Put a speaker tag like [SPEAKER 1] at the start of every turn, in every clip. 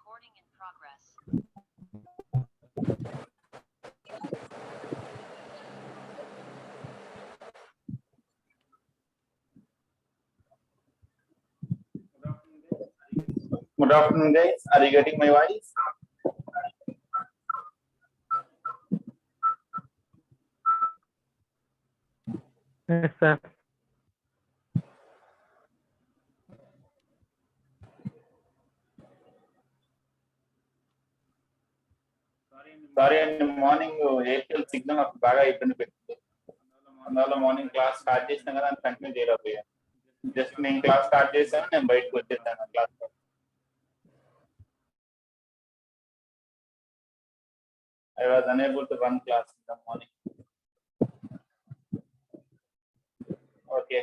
[SPEAKER 1] Recording in progress.
[SPEAKER 2] Good afternoon, guys. Are you getting my voice?
[SPEAKER 3] Yes, sir.
[SPEAKER 2] Sorry, in the morning, Airtel signal of baga ibbandi pettundi. అందువల్ల morning class start చేసినా కదా అని continue చేయలేకపోయాను. Just నేను class start చేశాను, నేను బయటకు వచ్చేసాను class. I was unable to run class in the morning. Okay.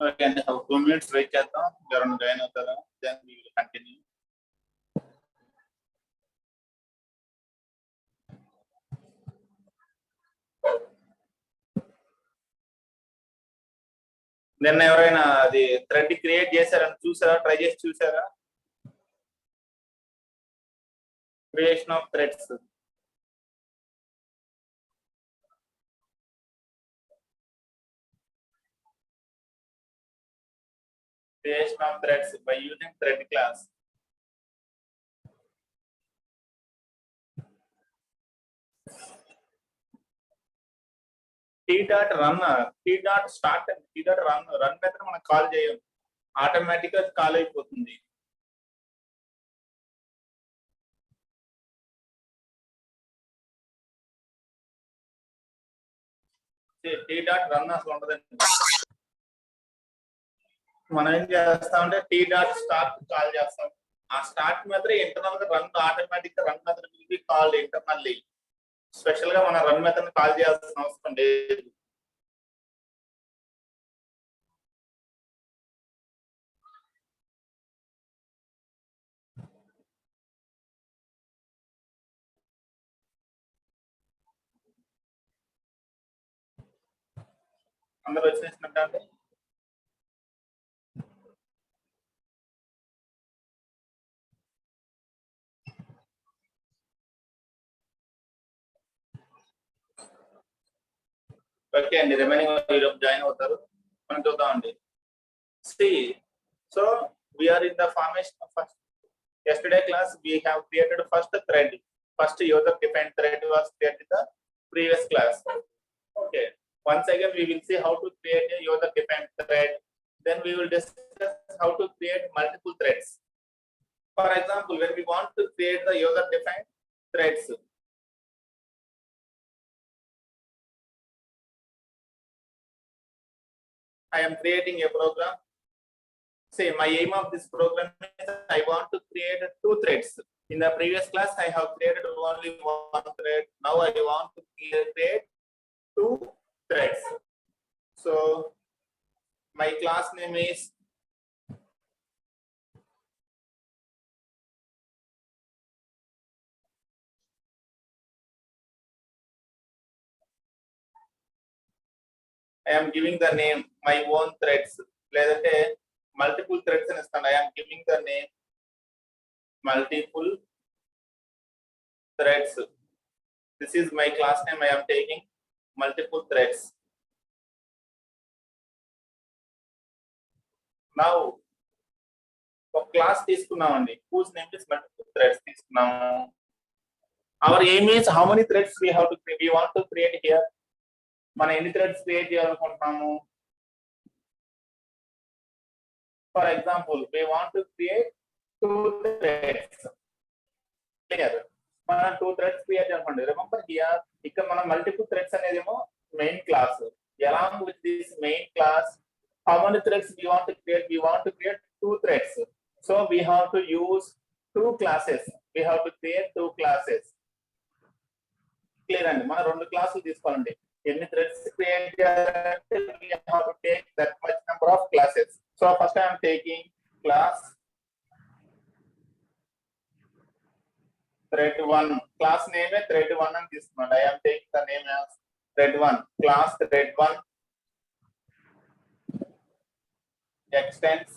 [SPEAKER 2] Okay, and 2 minutes wait చేద్దాం. ఎవరైనా జాయిన్ అవుతారా? Then we will continue. నిన్న ఎవరైనా అది థ్రెడ్ క్రియేట్ చేశారని చూసారా? ట్రై చేసి చూసారా? Creation of threads. Creation of threads by using thread class. T dot run, T dot start and T dot run method మనం కాల్ చేయం, ఆటోమేటిక్ గా కాల్ అయిపోతుంది. T dot run అసలు ఉండదండి. మనం ఏం చేస్తామంటే T dot start కాల్ చేస్తాం. ఆ స్టార్ట్ మెథడ్ ఇంటర్నల్ గా రన్ ఆటోమేటిక్ గా run method will be called internally. Special గా మనం రన్ మెథడ్ కాల్ చేయాల్సిన అవసరం లేదు. అందరూ వచ్చేసినట్టు ఓకే అండి. రిమైనింగ్ ఈరోజు జాయిన్ అవుతారు, మనం చూద్దామండి. See, so we are in the formation of first. Yesterday class we have created first thread. First user defined thread was created in the previous class. Okay. Once again we will see how to create a user defined thread. Then we will discuss how to create multiple threads. For example, when we want to create the user defined threads, I am creating a program. Say my aim of this program is I want to create 2 threads. In the previous class I have created only 1 thread. Now I want to create 2 threads. So my class name is I am giving the name my own threads. Ledante multiple threads and I am giving the name multiple threads. This is my class name. I am taking multiple threads. Now ఒక class తీసుకున్నామండి, whose name is multiple threads తీసుకున్నాము. Our aim is how many threads we have to create. We want to create here. మనం ఎన్ని threads create చేయాలనుకుంటున్నాము? For example, we want to create 2 threads. Clear? మనం 2 threads create అనుకోండి. Remember here ఇక్కడ మనం multiple threads అనేదేమో main class. Along with this main class, how many threads we want to create? We want to create 2 threads. So we have to use 2 classes. We have to create 2 classes. Clear అండి? మనం 2 క్లాసులు తీసుకోవాలండి. ఎన్ని threads create చేయాలంటే we have to take that much number of classes. So first I am taking class thread 1. Class name thread 1 అని తీసుకున్నాను. I am taking the name as thread 1. Class thread 1 extends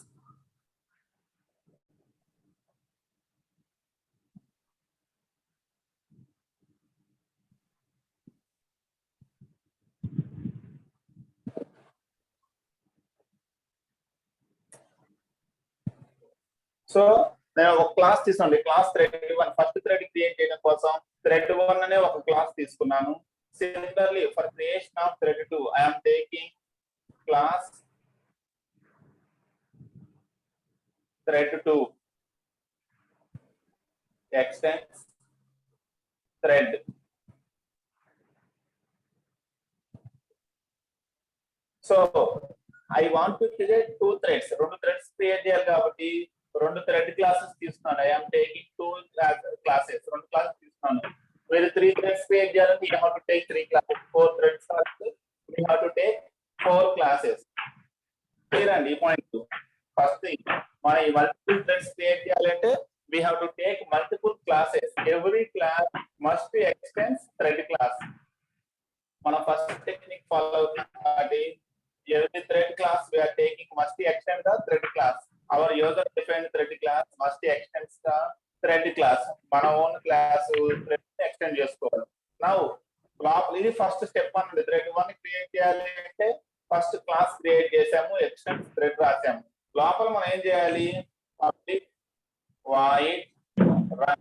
[SPEAKER 2] so నేను ఒక class తీసుకోండి. Class thread 1 first thread create చేయడం కోసం thread 1 అనే ఒక class తీసుకున్నాను. Similarly for creation of thread 2 I am taking class thread 2 extends thread. So I want to create 2 threads. 2 threads create చేయాలి కాబట్టి 2 థ్రెడ్ క్లాసెస్ తీసుకున్నాను. I am taking 2 classes. 2 classes తీసుకున్నాను. మీరు 3 థ్రెడ్స్ క్రియేట్ చేయాలంటే you have to take 3 classes. 4 threads also we have to take 4 classes. Clear అండి ఈ point. First మన ఈ మల్టిపుల్ థ్రెడ్స్ క్రియేట్ చేయాలంటే we have to take multiple classes. Every class must be extends thread class. మన first technique follow అవుతుంది. Every thread class we are taking must extend the thread class. Our user defined thread class must extend the thread class. మన own class thread extend చేసుకోవాలి. Now ఇది first step అన్నది. thread 1 create చేయాలి అంటే first class create చేసాము, extend thread రాసాము. లోపల మనం ఏం చేయాలి? Public void run.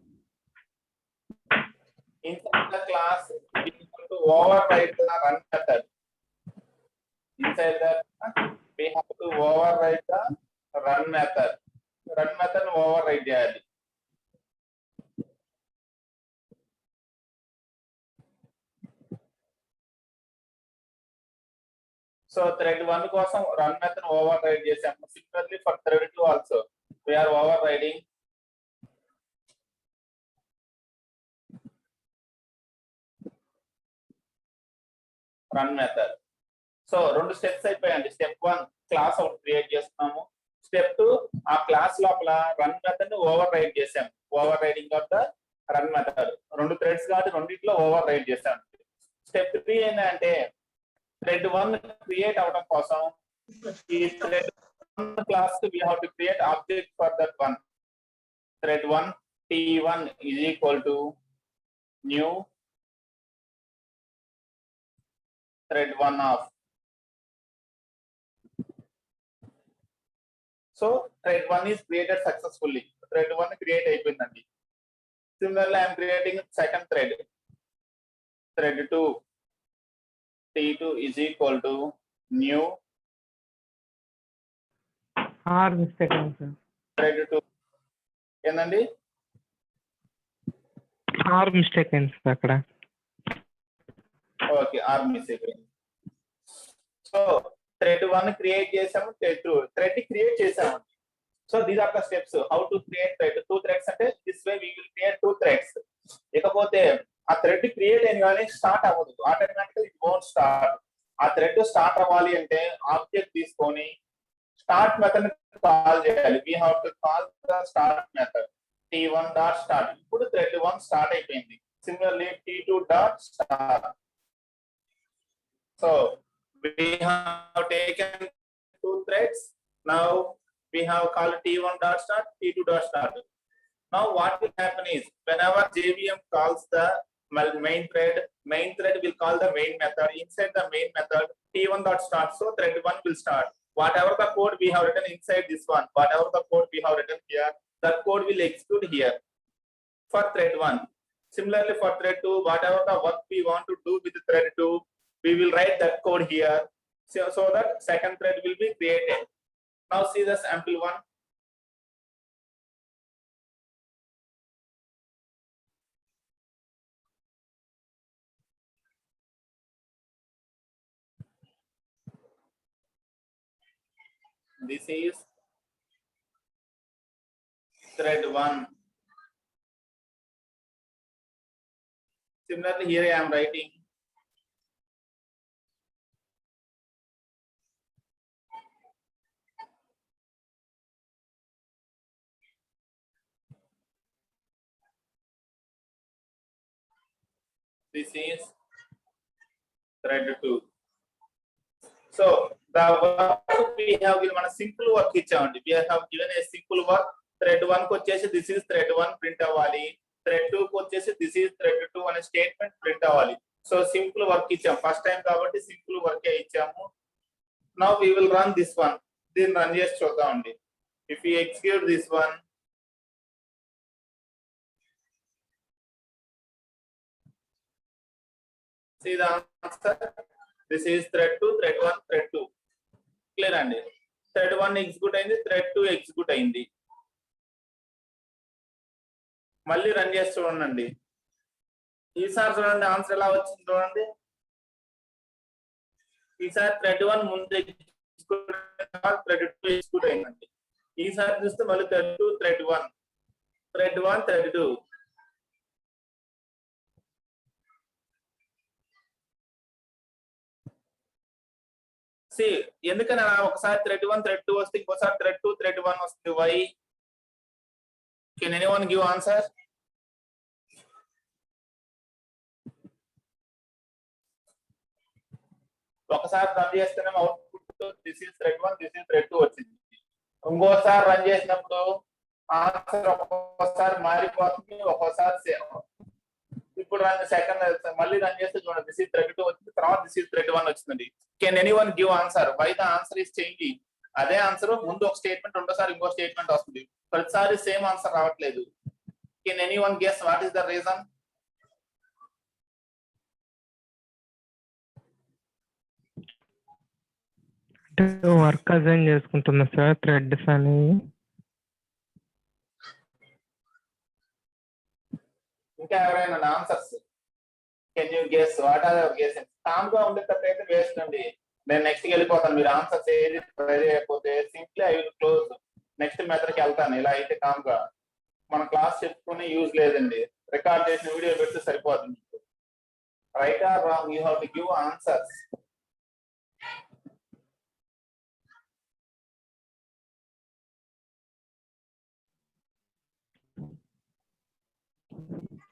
[SPEAKER 2] Inside the class we have to override the run method. Inside that we have to override the run method. Run method override చేయాలి. So thread 1 కోసం run method override చేసాము. Similarly for thread 2 also we are overriding run method. So 2 steps అయిపోయాయండి. Step 1 class ఒకటి create చేస్తున్నాము. Step 2 ఆ class లోపల run method ని over ride చేసాము. Over riding of the run method. 2 threads కాబట్టి రెండిట్లో ఓవర్ రైడ్ చేసాము. స్టెప్ 3 ఏంటంటే థ్రెడ్ 1 క్రియేట్ అవడం కోసం ఈ థ్రెడ్ 1 క్లాస్ కి we have to create object for that one. Thread 1 t1 is equal to new thread 1 of. So thread 1 is created successfully. Thread 1 create అయిపోయిందండి. Similarly I am creating second thread. Thread 2 t2 is equal to new
[SPEAKER 3] R mistake sir.
[SPEAKER 2] thread 2 ఏందండి?
[SPEAKER 3] R mistake అక్కడ.
[SPEAKER 2] Okay R mistake. So thread 1 create చేసాము, thread create చేసాము. So these are the steps how to create thread. 2 threads అంటే this way we will create 2 threads. ఇకపోతే ఆ thread create అయిన కానీ start అవ్వదు. Automatically it won't start. ఆ thread start అవ్వాలి అంటే ఆబ్జెక్ట్ తీసుకొని స్టార్ట్ మెథడ్ కాల్ చేయాలి. We have to call the start method t1 dot start. ఇప్పుడు థ్రెడ్ 1 స్టార్ట్ అయిపోయింది. Similarly t2 dot start. So we have taken 2 threads. Now we have called t1 dot start, t2 dot start. Now what will happen is whenever JVM calls the main thread will call the main method. Inside the main method t1 dot start. So thread 1 will start. Whatever the code we have written inside this one, whatever the code we have written here, that code will execute here for thread 1. Similarly for thread 2, whatever the work we want to do with thread 2, we will write that code here so that second thread will be created. Now see the sample one. this is thread 1. Similarly, here I am writing this is thread 2. So the work we have given a simple work ఇచ్చామండి. We have given a simple work. Thread 1 కి వచ్చేసి this is thread 1 print అవ్వాలి. Thread 2 కి వచ్చేసి this is thread 2 అనే statement print అవ్వాలి. So simple work ఇచ్చాం. First time కాబట్టి సింపుల్ వర్క్ ఇచ్చాము. Now we will run this one. దీన్ని రన్ చేసి చూద్దామండి. If we execute this one, see the answer. This is thread 2, thread 1, thread 2. Clear అండి. Thread 1 execute అయింది, thread 2 execute అయింది. మళ్ళీ రన్ చేసి చూడండి. ఈసారి చూడండి ఆన్సర్ ఎలా వచ్చింది చూడండి. ఈసారి thread 1 ముందు thread 2 ఎగ్జిక్యూట్ అయిందండి. ఈసారి చూస్తే మళ్ళీ thread 2, thread 1, thread 1, thread 2. ఎందుకని ఒకసారి thread 1, thread 2 వస్తే ఇంకోసారి thread 2, thread 1 వస్తుంది. Why? Can anyone give answer? ఒకసారి రన్ చేస్తేనే output this is thread 1, this is thread 2 వచ్చింది. ఇంకోసారి రన్ చేసినప్పుడు ఆన్సర్ ఒక్కొక్కసారి మారిపోతుంది, ఒక్కోసారి సేమ్. ఇప్పుడు సెకండ్ మళ్ళీ రన్ చేస్తే చూడండి this is thread 2 వచ్చింది, తర్వాత this is thread 1 వచ్చిందండి. Can anyone give answer? Why the answer is changing? అదే ఆన్సర్ ముందు ఒక స్టేట్మెంట్ రెండోసారి ఇంకో స్టేట్మెంట్ వస్తుంది, ప్రతిసారి సేమ్ ఆన్సర్ రావట్లేదు. Can anyone guess what is the reason?
[SPEAKER 3] Work assign చేసుకుంటున్నా సార్ థ్రెడ్స్ అని.
[SPEAKER 2] ఇంకా ఎవరైనా answers? Can you guess what are your guesses? Calm గా ఉండేటట్టయితే వేస్ట్ అండి, నేను నెక్స్ట్ కి వెళ్ళిపోతాను. మీరు ఆన్సర్స్ ఏది రెడీ అయిపోతే simply I will close, next method కి వెళ్తాను. ఇలా అయితే కామ్ గా మన క్లాస్ చెప్పుకునే యూజ్ లేదండి, రికార్డ్ చేసిన వీడియో పెడితే సరిపోతుంది. Right are wrong, you have to give answers.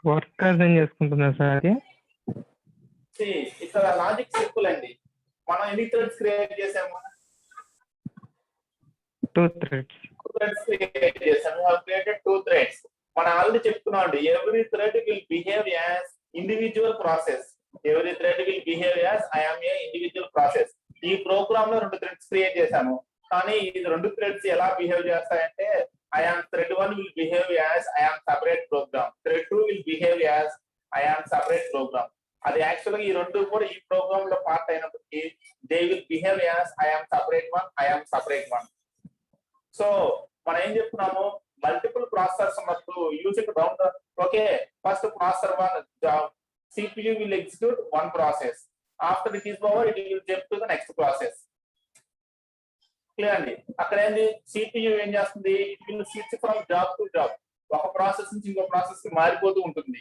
[SPEAKER 3] Work assign చేసుకుంటున్నా సార్.
[SPEAKER 2] ఇక్కడ లాజిక్ సింపుల్ అండి. మనం ఎన్ని థ్రెడ్స్ క్రియేట్ చేసాము?
[SPEAKER 3] 2 threads.
[SPEAKER 2] 2 threads క్రియేట్ చేసాము. We have created 2 threads. మనం ఆల్రెడీ చెప్తున్నాం అండి, every thread will behave as individual process. Every thread will behave as I am a individual process. ఈ ప్రోగ్రామ్ లో 2 threads క్రియేట్ చేసాము, కానీ ఈ 2 threads ఎలా బిహేవ్ చేస్తాయంటే I am thread 1 will behave as I am separate program. Thread 2 will behave as I am separate program. అది actual గా ఈ రెండు కూడా ఈ ప్రోగ్రామ్ లో పార్ట్ అయినప్పటికీ they will behave as I am separate one, I am separate one. So మనం ఏం చెప్తున్నాము, మల్టిపుల్ ప్రాసెసర్స్ ఉన్నప్పుడు using round. Okay, first processor 1 CPU will execute one process. After it is over, it will jump to the next process. Clear అండి. అక్కడ ఏంది, CPU ఏం చేస్తుంది, it will switch from job to job, ఒక process నుంచి ఇంకో process కి మారిపోతూ ఉంటుంది.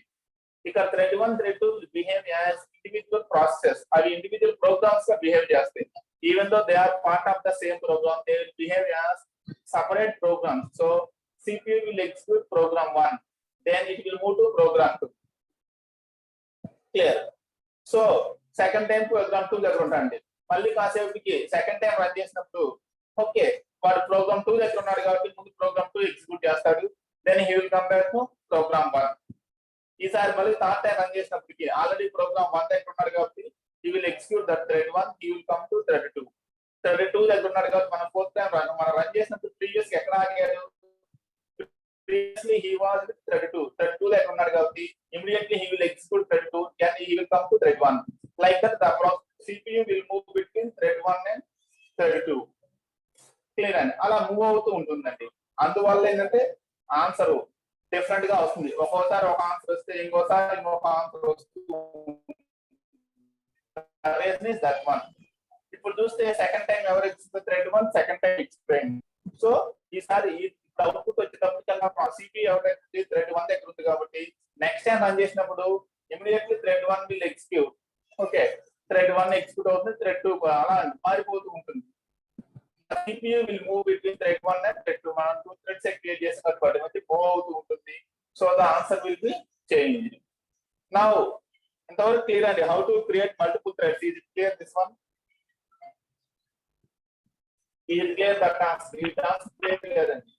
[SPEAKER 2] ఇక్కడ thread 1, thread 2 will behave as individual processes. అవి ఇండివిజువల్ ప్రోగ్రామ్స్ గా బిహేవ్ చేస్తాయి. Even though they are part of the same program, they will behave as separate programs. So CPU will execute program 1, then it will move to program 2. Clear? So second time program 2 దగ్గర ఉంటాండి. మళ్ళీ కాసేపటికి second time run చేసినప్పుడు okay, వాడు program 2 దగ్గర ఉన్నాడు కాబట్టి ముందు ప్రోగ్రామ్ 2 ఎగ్జిక్యూట్ చేస్తాడు, then he will come back to program 1. ఈసారి మళ్ళీ థర్డ్ టైం రన్ చేసినప్పటికి ఆల్రెడీ ప్రోగ్రామ్ 1 దగ్గర ఉన్నాడు కాబట్టి he will execute that thread 1, he will come to thread 2. thread 2 దగ్గర ఉన్నాడు కాబట్టి మనం ఫోర్త్ టైం మనం రన్ చేసినప్పుడు ప్రీవియస్ ఎక్కడ ఆగాడు, previously he was with thread 2 దగ్గర ఉన్నాడు కాబట్టి immediately he will execute thread 2 and he will come to thread 1. Like that the CPU will move between thread 1 and thread 2. Clear అండి, అలా move అవుతూ ఉంటుందండి. అందువల్ల ఏంటంటే ఆన్సర్ డిఫరెంట్ గా వస్తుంది. ఒక్కోసారి ఒక ఆన్సర్ వస్తే ఇంకోసారి ఇంకొక ఆన్సర్ వస్తూ. ఇప్పుడు చూస్తే సెకండ్ టైం ఎవరు explain thread 1 second time explain. So ఈసారి ఈ అవుట్పుట్ వచ్చేటప్పటికల్లా సిపి ఎవరైతే థ్రెడ్ 1 దగ్గర ఉంది కాబట్టి నెక్స్ట్ టైం రన్ చేసినప్పుడు immediately thread 1 will execute. Okay, thread 1 execute అవుతుంది, థ్రెడ్ 2 అలా మారిపోతూ ఉంటుంది. CPU will move between thread 1 and thread 2. మనం 2 threads create చేసిన వాటి మధ్య మూవ్ అవుతూ ఉంటుంది. So the answer will be change. Now ఇంతవరకు క్లియర్ అండి how to create multiple threads. Is it clear this one? Is clear the task? ఈ task clear అండి.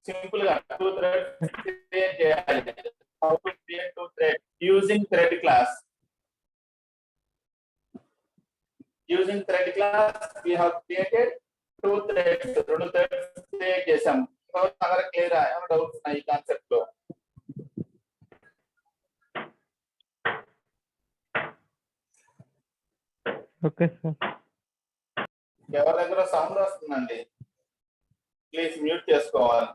[SPEAKER 2] సింపుల్ గా 2 threads క్రియేట్ చేయాలి. How to create 2 threads using thread class. Using thread class, we have created 2 threads. 2 threads create చేసాం. So అక్కడ clear ఏమైనా doubts ఉన్నాయి ఈ concept లో?
[SPEAKER 3] Okay sir.
[SPEAKER 2] ఎవరి దగ్గర సౌండ్ వస్తుందండి, ప్లీజ్ మ్యూట్ చేసుకోవాలి.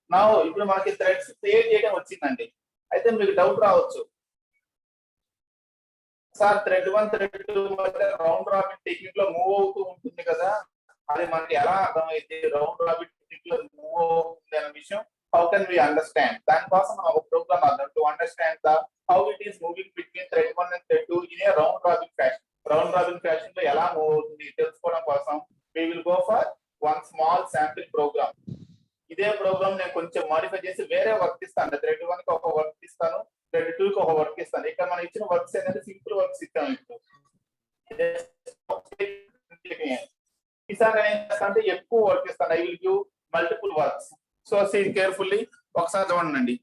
[SPEAKER 2] నా ఇప్పుడు మనకి థ్రెడ్స్ క్రియేట్ చేయడం వచ్చిందండి. అయితే మీకు డౌట్ రావచ్చు, సార్ థ్రెడ్ 1 థ్రెడ్ 2 మధ్య రౌండ్ రాబిన్ టెక్నిక్ లో మూవ్ అవుతూ ఉంటుంది కదా, అది మనకి ఎలా అర్థమైంది రౌండ్ రాబిన్ టెక్నిక్ లో మూవ్ అవుతుంది అనే విషయం? How can we understand? దానికోసం మనం ఒక ప్రోగ్రామ్ అర్థం to understand the how it is moving between thread 1 and thread 2 in a round robin fashion. Round robin fashion లో ఎలా మూవ్ అవుతుంది తెలుసుకోవడం కోసం we will go for one small sample program. ఇదే ప్రోగ్రామ్ నేను కొంచెం మాడిఫై చేసి వేరే వర్క్ ఇస్తాను. థ్రెడ్ 1 కి ఒక వర్క్ ఇస్తాను, థ్రెడ్ 2 కి ఒక వర్క్ ఇస్తాను. ఇక్కడ మనం ఇచ్చిన వర్క్స్ ఏంటంటే సింపుల్ వర్క్స్ ఇస్తాను. ఈసారి ఏం చేస్తానంటే ఎక్కువ వర్క్ ఇస్తాను. I will give multiple works. So see carefully, ఒకసారి చూడండి.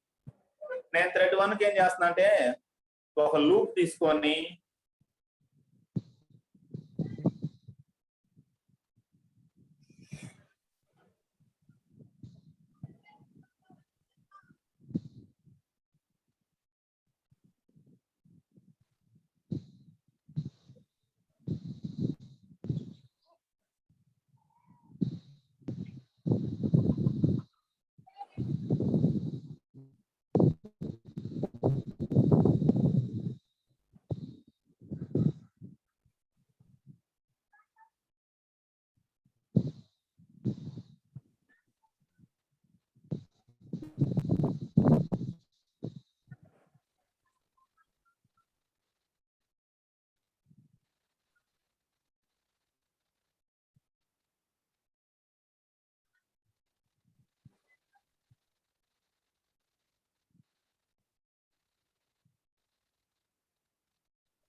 [SPEAKER 2] నేను థ్రెడ్ 1 కి ఏం చేస్తున్నా అంటే ఒక లూప్ తీసుకొని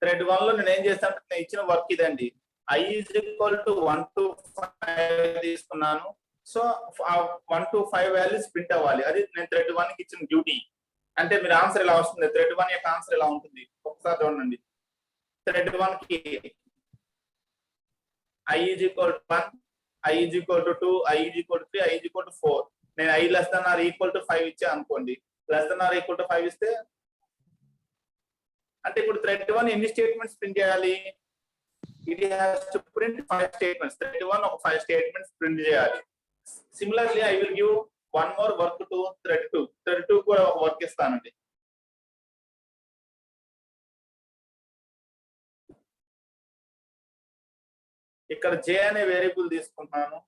[SPEAKER 2] థ్రెడ్ 1 లో నేను ఏం చేస్తాను, నేను ఇచ్చిన వర్క్ ఇదండి. I is equal to 1 to 5 తీసుకున్నాను. సో 1 to 5 వాల్యూస్ ప్రింట్ అవ్వాలి. అది నేను థ్రెడ్ 1 కి ఇచ్చిన డ్యూటీ. అంటే మీరు ఆన్సర్ ఎలా వస్తుంది, థ్రెడ్ 1 యొక్క ఆన్సర్ ఎలా ఉంటుంది ఒకసారి చూడండి. థ్రెడ్ 1 కి I is equal to 1, I is equal to 2, I is equal to 3, I is equal to 4. నేను I less than or equal to 5 ఇచ్చా అనుకోండి. Less than or equal to 5 ఇస్తే అంటే ఇప్పుడు థ్రెడ్ 1 ఎన్ని స్టేట్మెంట్స్ ప్రింట్ చేయాలి? It has to print 5 statements. Thread 1 ఒక 5 statements print చేయాలి. Similarly I will give one more work to thread 2. Thread 2 కూడా ఒక వర్క్ ఇస్తానండి. ఇక్కడ j అనే వేరియబుల్ తీసుకుంటున్నాను.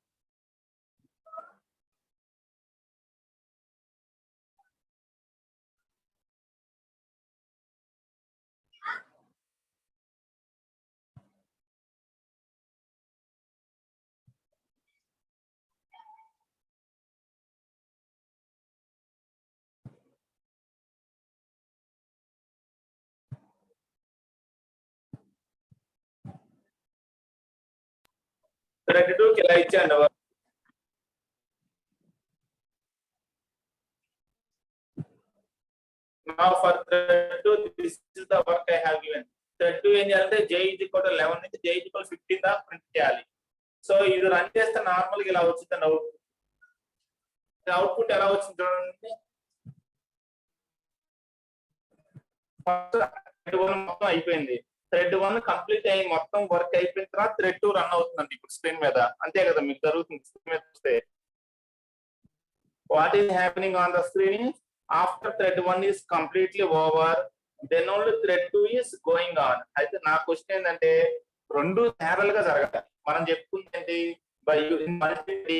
[SPEAKER 2] థ్రెడ్ 2 కి ఇలా ఇచ్చాను. Now for thread 2, this is the work I have given. Thread 2 ఏం చేయాలంటే j is equal to 11 నుంచి j is equal to 15 దా ప్రింట్ చేయాలి. సో ఇది రన్ చేస్తే నార్మల్ గా ఇలా వచ్చింది అవుట్పుట్ ఎలా వచ్చింది చూడండి. థ్రెడ్ 1 మొత్తం అయిపోయింది. థ్రెడ్ 1 కంప్లీట్ అయ్యి మొత్తం వర్క్ అయిపోయిన తర్వాత థ్రెడ్ 2 రన్ అవుతుందండి ఇప్పుడు స్క్రీన్ మీద. అంతే కదా మీకు జరుగుతుంది స్క్రీన్ మీద చూస్తే. What is happening on the screen? After thread 1 is completely over, then only thread 2 is going on. అయితే నా క్వశ్చన్ ఏంటంటే రెండు ప్యారల్ గా జరగాలి. మనం చెప్పుకుంది ఏంటి? By using multi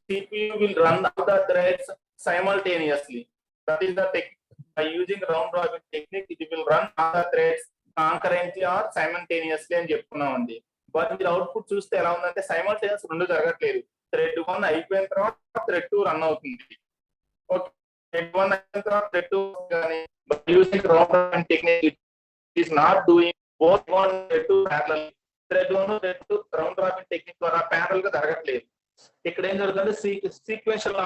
[SPEAKER 2] CPU will run all the threads simultaneously. That is the technique. By using round robin technique, it will run all the threads concurrently or simultaneously అని చెప్పుకున్నామండి. But మీరు output చూస్తే ఎలా ఉందంటే simultaneous రెండు జరగట్లేదు. Thread 1 అయిపోయిన తర్వాత thread 2 run అవుతుంది. ఓకే, థ్రెడ్ 1 అయిపోయిన తర్వాత థ్రెడ్ 2 కానీ using round robin technique it is not doing both 1 thread 2 parallel. Thread 1 thread 2 round robin technique ద్వారా ప్యారల్ గా జరగట్లేదు. ఇక్కడ ఏం జరుగుతుంది? సీక్వెన్షియల్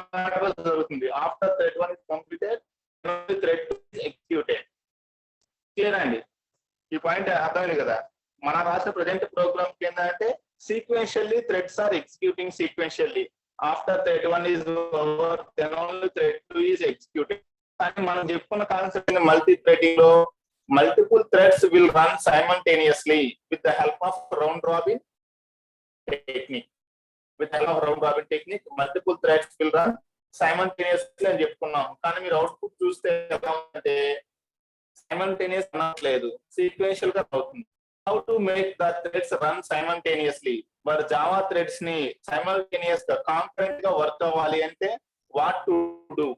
[SPEAKER 2] జరుగుతుంది. After thread 1 is completed, thread 2 is executed. Clear అండి? ఈ పాయింట్ అర్థమైంది కదా? మన రాష్ట్ర ప్రజెంట్ ప్రోగ్రామ్ కింద అంటే sequentially threads are executing sequentially. After thread 1 is over, then only thread 2 is executed. కానీ మనం చెప్పుకున్న కాన్సెప్ట్ మల్టీ థ్రెడింగ్ లో multiple threads will run simultaneously with the help of round robin technique. With the help of round robin technique, multiple threads will run simultaneously అని చెప్పుకున్నాం. కానీ మీరు output చూస్తే ఎలా ఉందంటే సైమల్టేనియస్ అనట్లేదు, సీక్వెన్షియల్ గా అవుతుంది. How to make the threads run simultaneously? మరి జావా థ్రెడ్స్ ని సైమల్టేనియస్ గా కాన్ఫరెంట్ గా వర్క్ అవ్వాలి అంటే వాట్ టు డూ?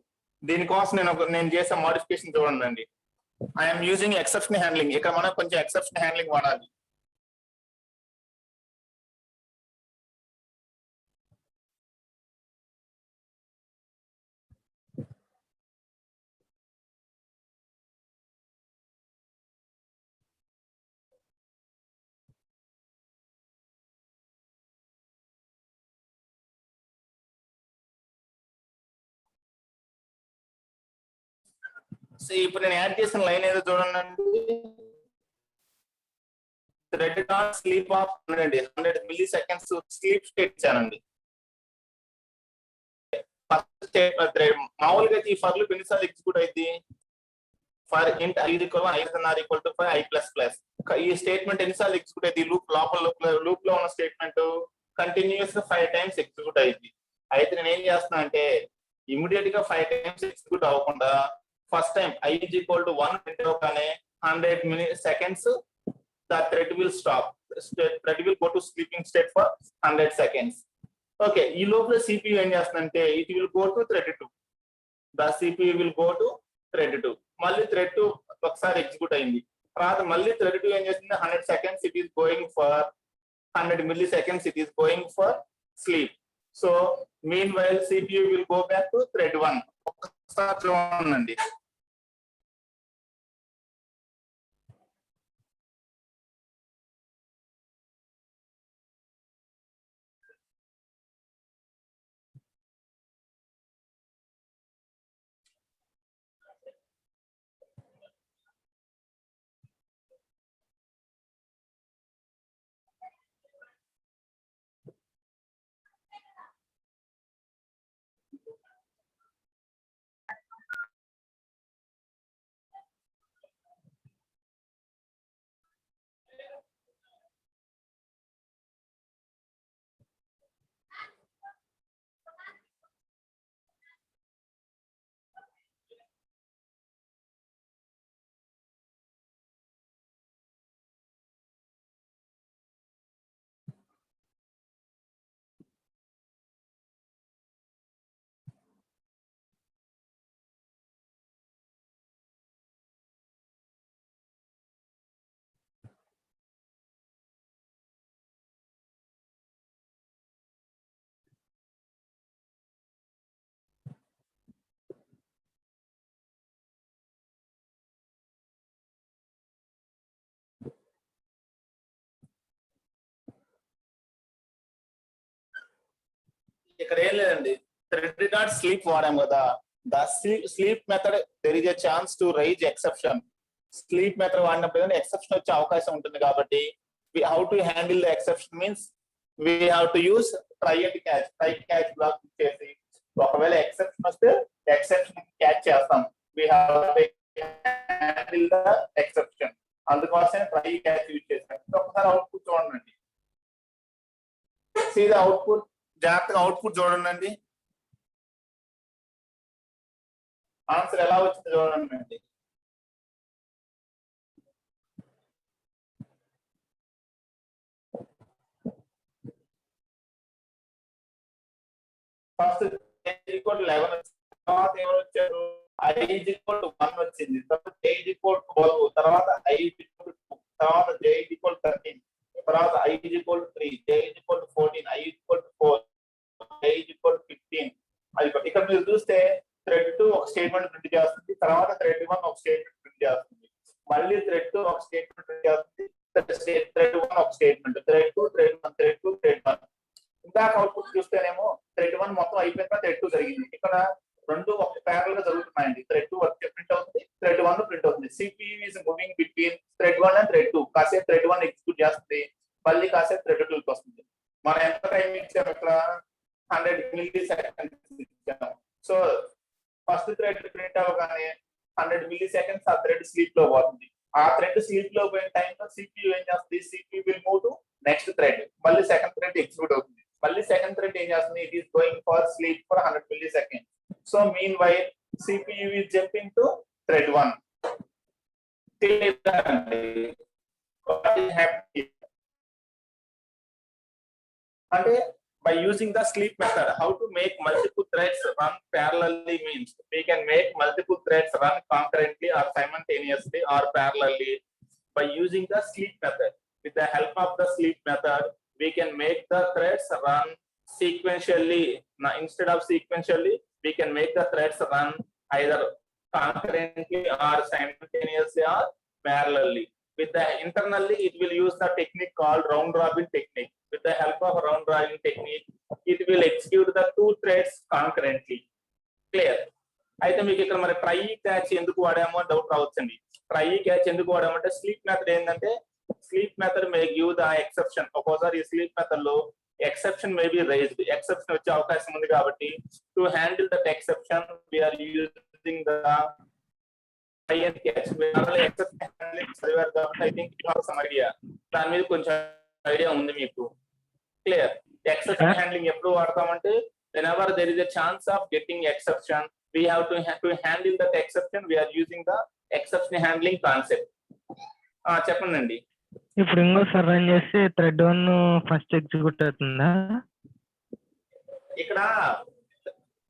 [SPEAKER 2] దీనికోసం నేను చేసే మోడిఫికేషన్ చూడండి. I'm using exception handling. ఇక్కడ మనం కొంచెం ఎక్సెప్షన్ హ్యాండ్లింగ్ వాడాలి. ఇప్పుడు నేను యాడ్ చేసిన లైన్ ఏదో చూడండి. Thread knot sleep of 100 milli seconds sleep state ఇచ్చానండి. ఫస్ట్ స్టేట్ మామూలుగా ఈ ఫర్ లూప్ ఎన్నిసార్లు ఎగ్జిక్యూట్ అయింది? ఫర్ ఇంట్ i = 5 i ప్లస్ ప్లస్. ఈ స్టేట్మెంట్ ఎన్నిసార్లు ఎగ్జిక్యూట్ అయింది? లూప్ లో ఉన్న స్టేట్మెంట్ కంటిన్యూస్ గా 5 టైమ్స్ ఎగ్జిక్యూట్ అయింది. అయితే నేను ఏం చేస్తున్నా అంటే ఇమీడియట్ గా 5 టైమ్స్ ఎగ్జిక్యూట్ అవ్వకుండా ఫస్ట్ టైం i = 1 ప్రింట్ అవగానే 100 seconds the thread will stop. Thread will go to sleeping state for 100 seconds. Okay, ఈ లోపల CPU ఏం చేస్తుందంటే it will go to thread 2. The CPU will go to thread 2. మళ్ళీ thread 2 ఒకసారి execute అయింది. తర్వాత మళ్ళీ thread 2 ఏం చేస్తుంది? 100 seconds it is going for 100 milliseconds it is going for sleep. So meanwhile CPU will go back to thread 1. ఒకసారి చూడండి. ఇక్కడ ఏం లేదండి, థ్రెడ్ డాట్ స్లీప్ వాడాం కదా. The sleep method there is a chance to raise exception. Sleep method వాడినప్పుడు exception వచ్చే అవకాశం ఉంటుంది. కాబట్టి how to handle the exception means we have to use try and catch. Try catch block చేసి ఒకవేళ exception వస్తే ఎక్సెప్షన్ క్యాచ్ చేస్తాం. We have to handle the exception. అందుకోసమే ట్రై క్యాచ్ యూజ్ చేస్తాం. ఒకసారి అవుట్పుట్ చూడండి. See the output. జాగ్రత్తగా output చూడండి. ఆన్సర్ ఎలా వచ్చింది చూడండి. ఫస్ట్ ఈక్వల్ 11 తర్వాత ఏమని వచ్చారు i is equal to 1 వచ్చింది, తర్వాత j is equal to 12, తర్వాత i is equal to 2, తర్వాత j is equal to 13, తర్వాత i is equal to 3, j is equal to 14, i is equal to 4, j is equal to 15. అది ఇక్కడ మీరు చూస్తే thread 2 ఒక స్టేట్మెంట్ ప్రింట్ చేస్తుంది, తర్వాత థ్రెడ్ 1 ఒక స్టేట్మెంట్ ప్రింట్ చేస్తుంది, మళ్ళీ థ్రెడ్ 2 ఒక స్టేట్మెంట్ ప్రింట్ చేస్తుంది, థ్రెడ్ 1 ఒక statement, thread 2 thread 1 thread 2 thread 1. ఇందాక అవుట్పుట్ చూస్తేనేమో థ్రెడ్ 1 మొత్తం అయిపోయిన థ్రెడ్ 2 జరిగింది. ఇక్కడ రెండు ఒక ప్యారల్ గా జరుగుతున్నాయండి. థ్రెడ్ 2 వర్క్ ప్రింట్ అవుతుంది, థ్రెడ్ 1 ప్రింట్ అవుతుంది. CPU is moving between thread 1 and thread 2. కాసేపు థ్రెడ్ 1 ఎగ్జిక్యూట్ చేస్తుంది, మళ్ళీ కాసేపు థ్రెడ్ 2 కి వస్తుంది. మనం ఎంత టైం ఇచ్చాము ఇక్కడ 100 మిల్లీ సెకండ్స్ ఇచ్చాము. సో ఫస్ట్ థ్రెడ్ ప్రింట్ అవ్వగానే 100 మిల్లీ సెకండ్స్ ఆ థ్రెడ్ స్లీప్ లో పోతుంది. ఆ థ్రెడ్ స్లీప్ లో పోయిన టైంలో CPU ఏం చేస్తుంది, CPU will move to next thread, మళ్ళీ సెకండ్ థ్రెడ్ ఎగ్జిక్యూట్ అవుతుంది, మళ్ళీ సెకండ్ థ్రెడ్ ఏం చేస్తుంది, it is going for sleep for 100 milli seconds. So meanwhile CPU is jumping to thread 1. What is happening? And by using the sleep method, how to make multiple threads run parallelly means we can make multiple threads run concurrently or simultaneously or parallelly by using the sleep method. With the help of the sleep method, we can make the threads run sequentially. Now, instead of sequentially, we can make the threads run either concurrently or simultaneously or parallelly. With the internally, it will use the technique called round robin technique. With the help of round robin technique, it will execute the two threads concurrently. Clear? అయితే మీకు ఇక్కడ మరి try catch ఎందుకు వాడామో doubt రావచ్చండి. Try catch ఎందుకు వాడామంటే sleep method ఏంటంటే sleep method may give the exception. ఒక్కోసారి ఈ స్లీప్ మెథడ్ లో exception may be raised, exception వచ్చే అవకాశం ఉంది కాబట్టి to handle that exception we are using the try and catch. Exception handling చదివారు కాబట్టి I think you have some idea, దాని మీద కొంచెం ఐడియా ఉంది మీకు. క్లియర్? ఎక్సెప్షన్ హ్యాండ్లింగ్ ఎప్పుడు వాడతామంటే whenever there is a chance of getting exception, we have to handle that exception, we are using the exception handling concept. చెప్పండి.
[SPEAKER 3] ఇప్పుడు ఇంకోసారి run చేస్తే థ్రెడ్ 1 ఫస్ట్ ఎగ్జిక్యూట్ అవుతుందా?
[SPEAKER 2] ఇక్కడ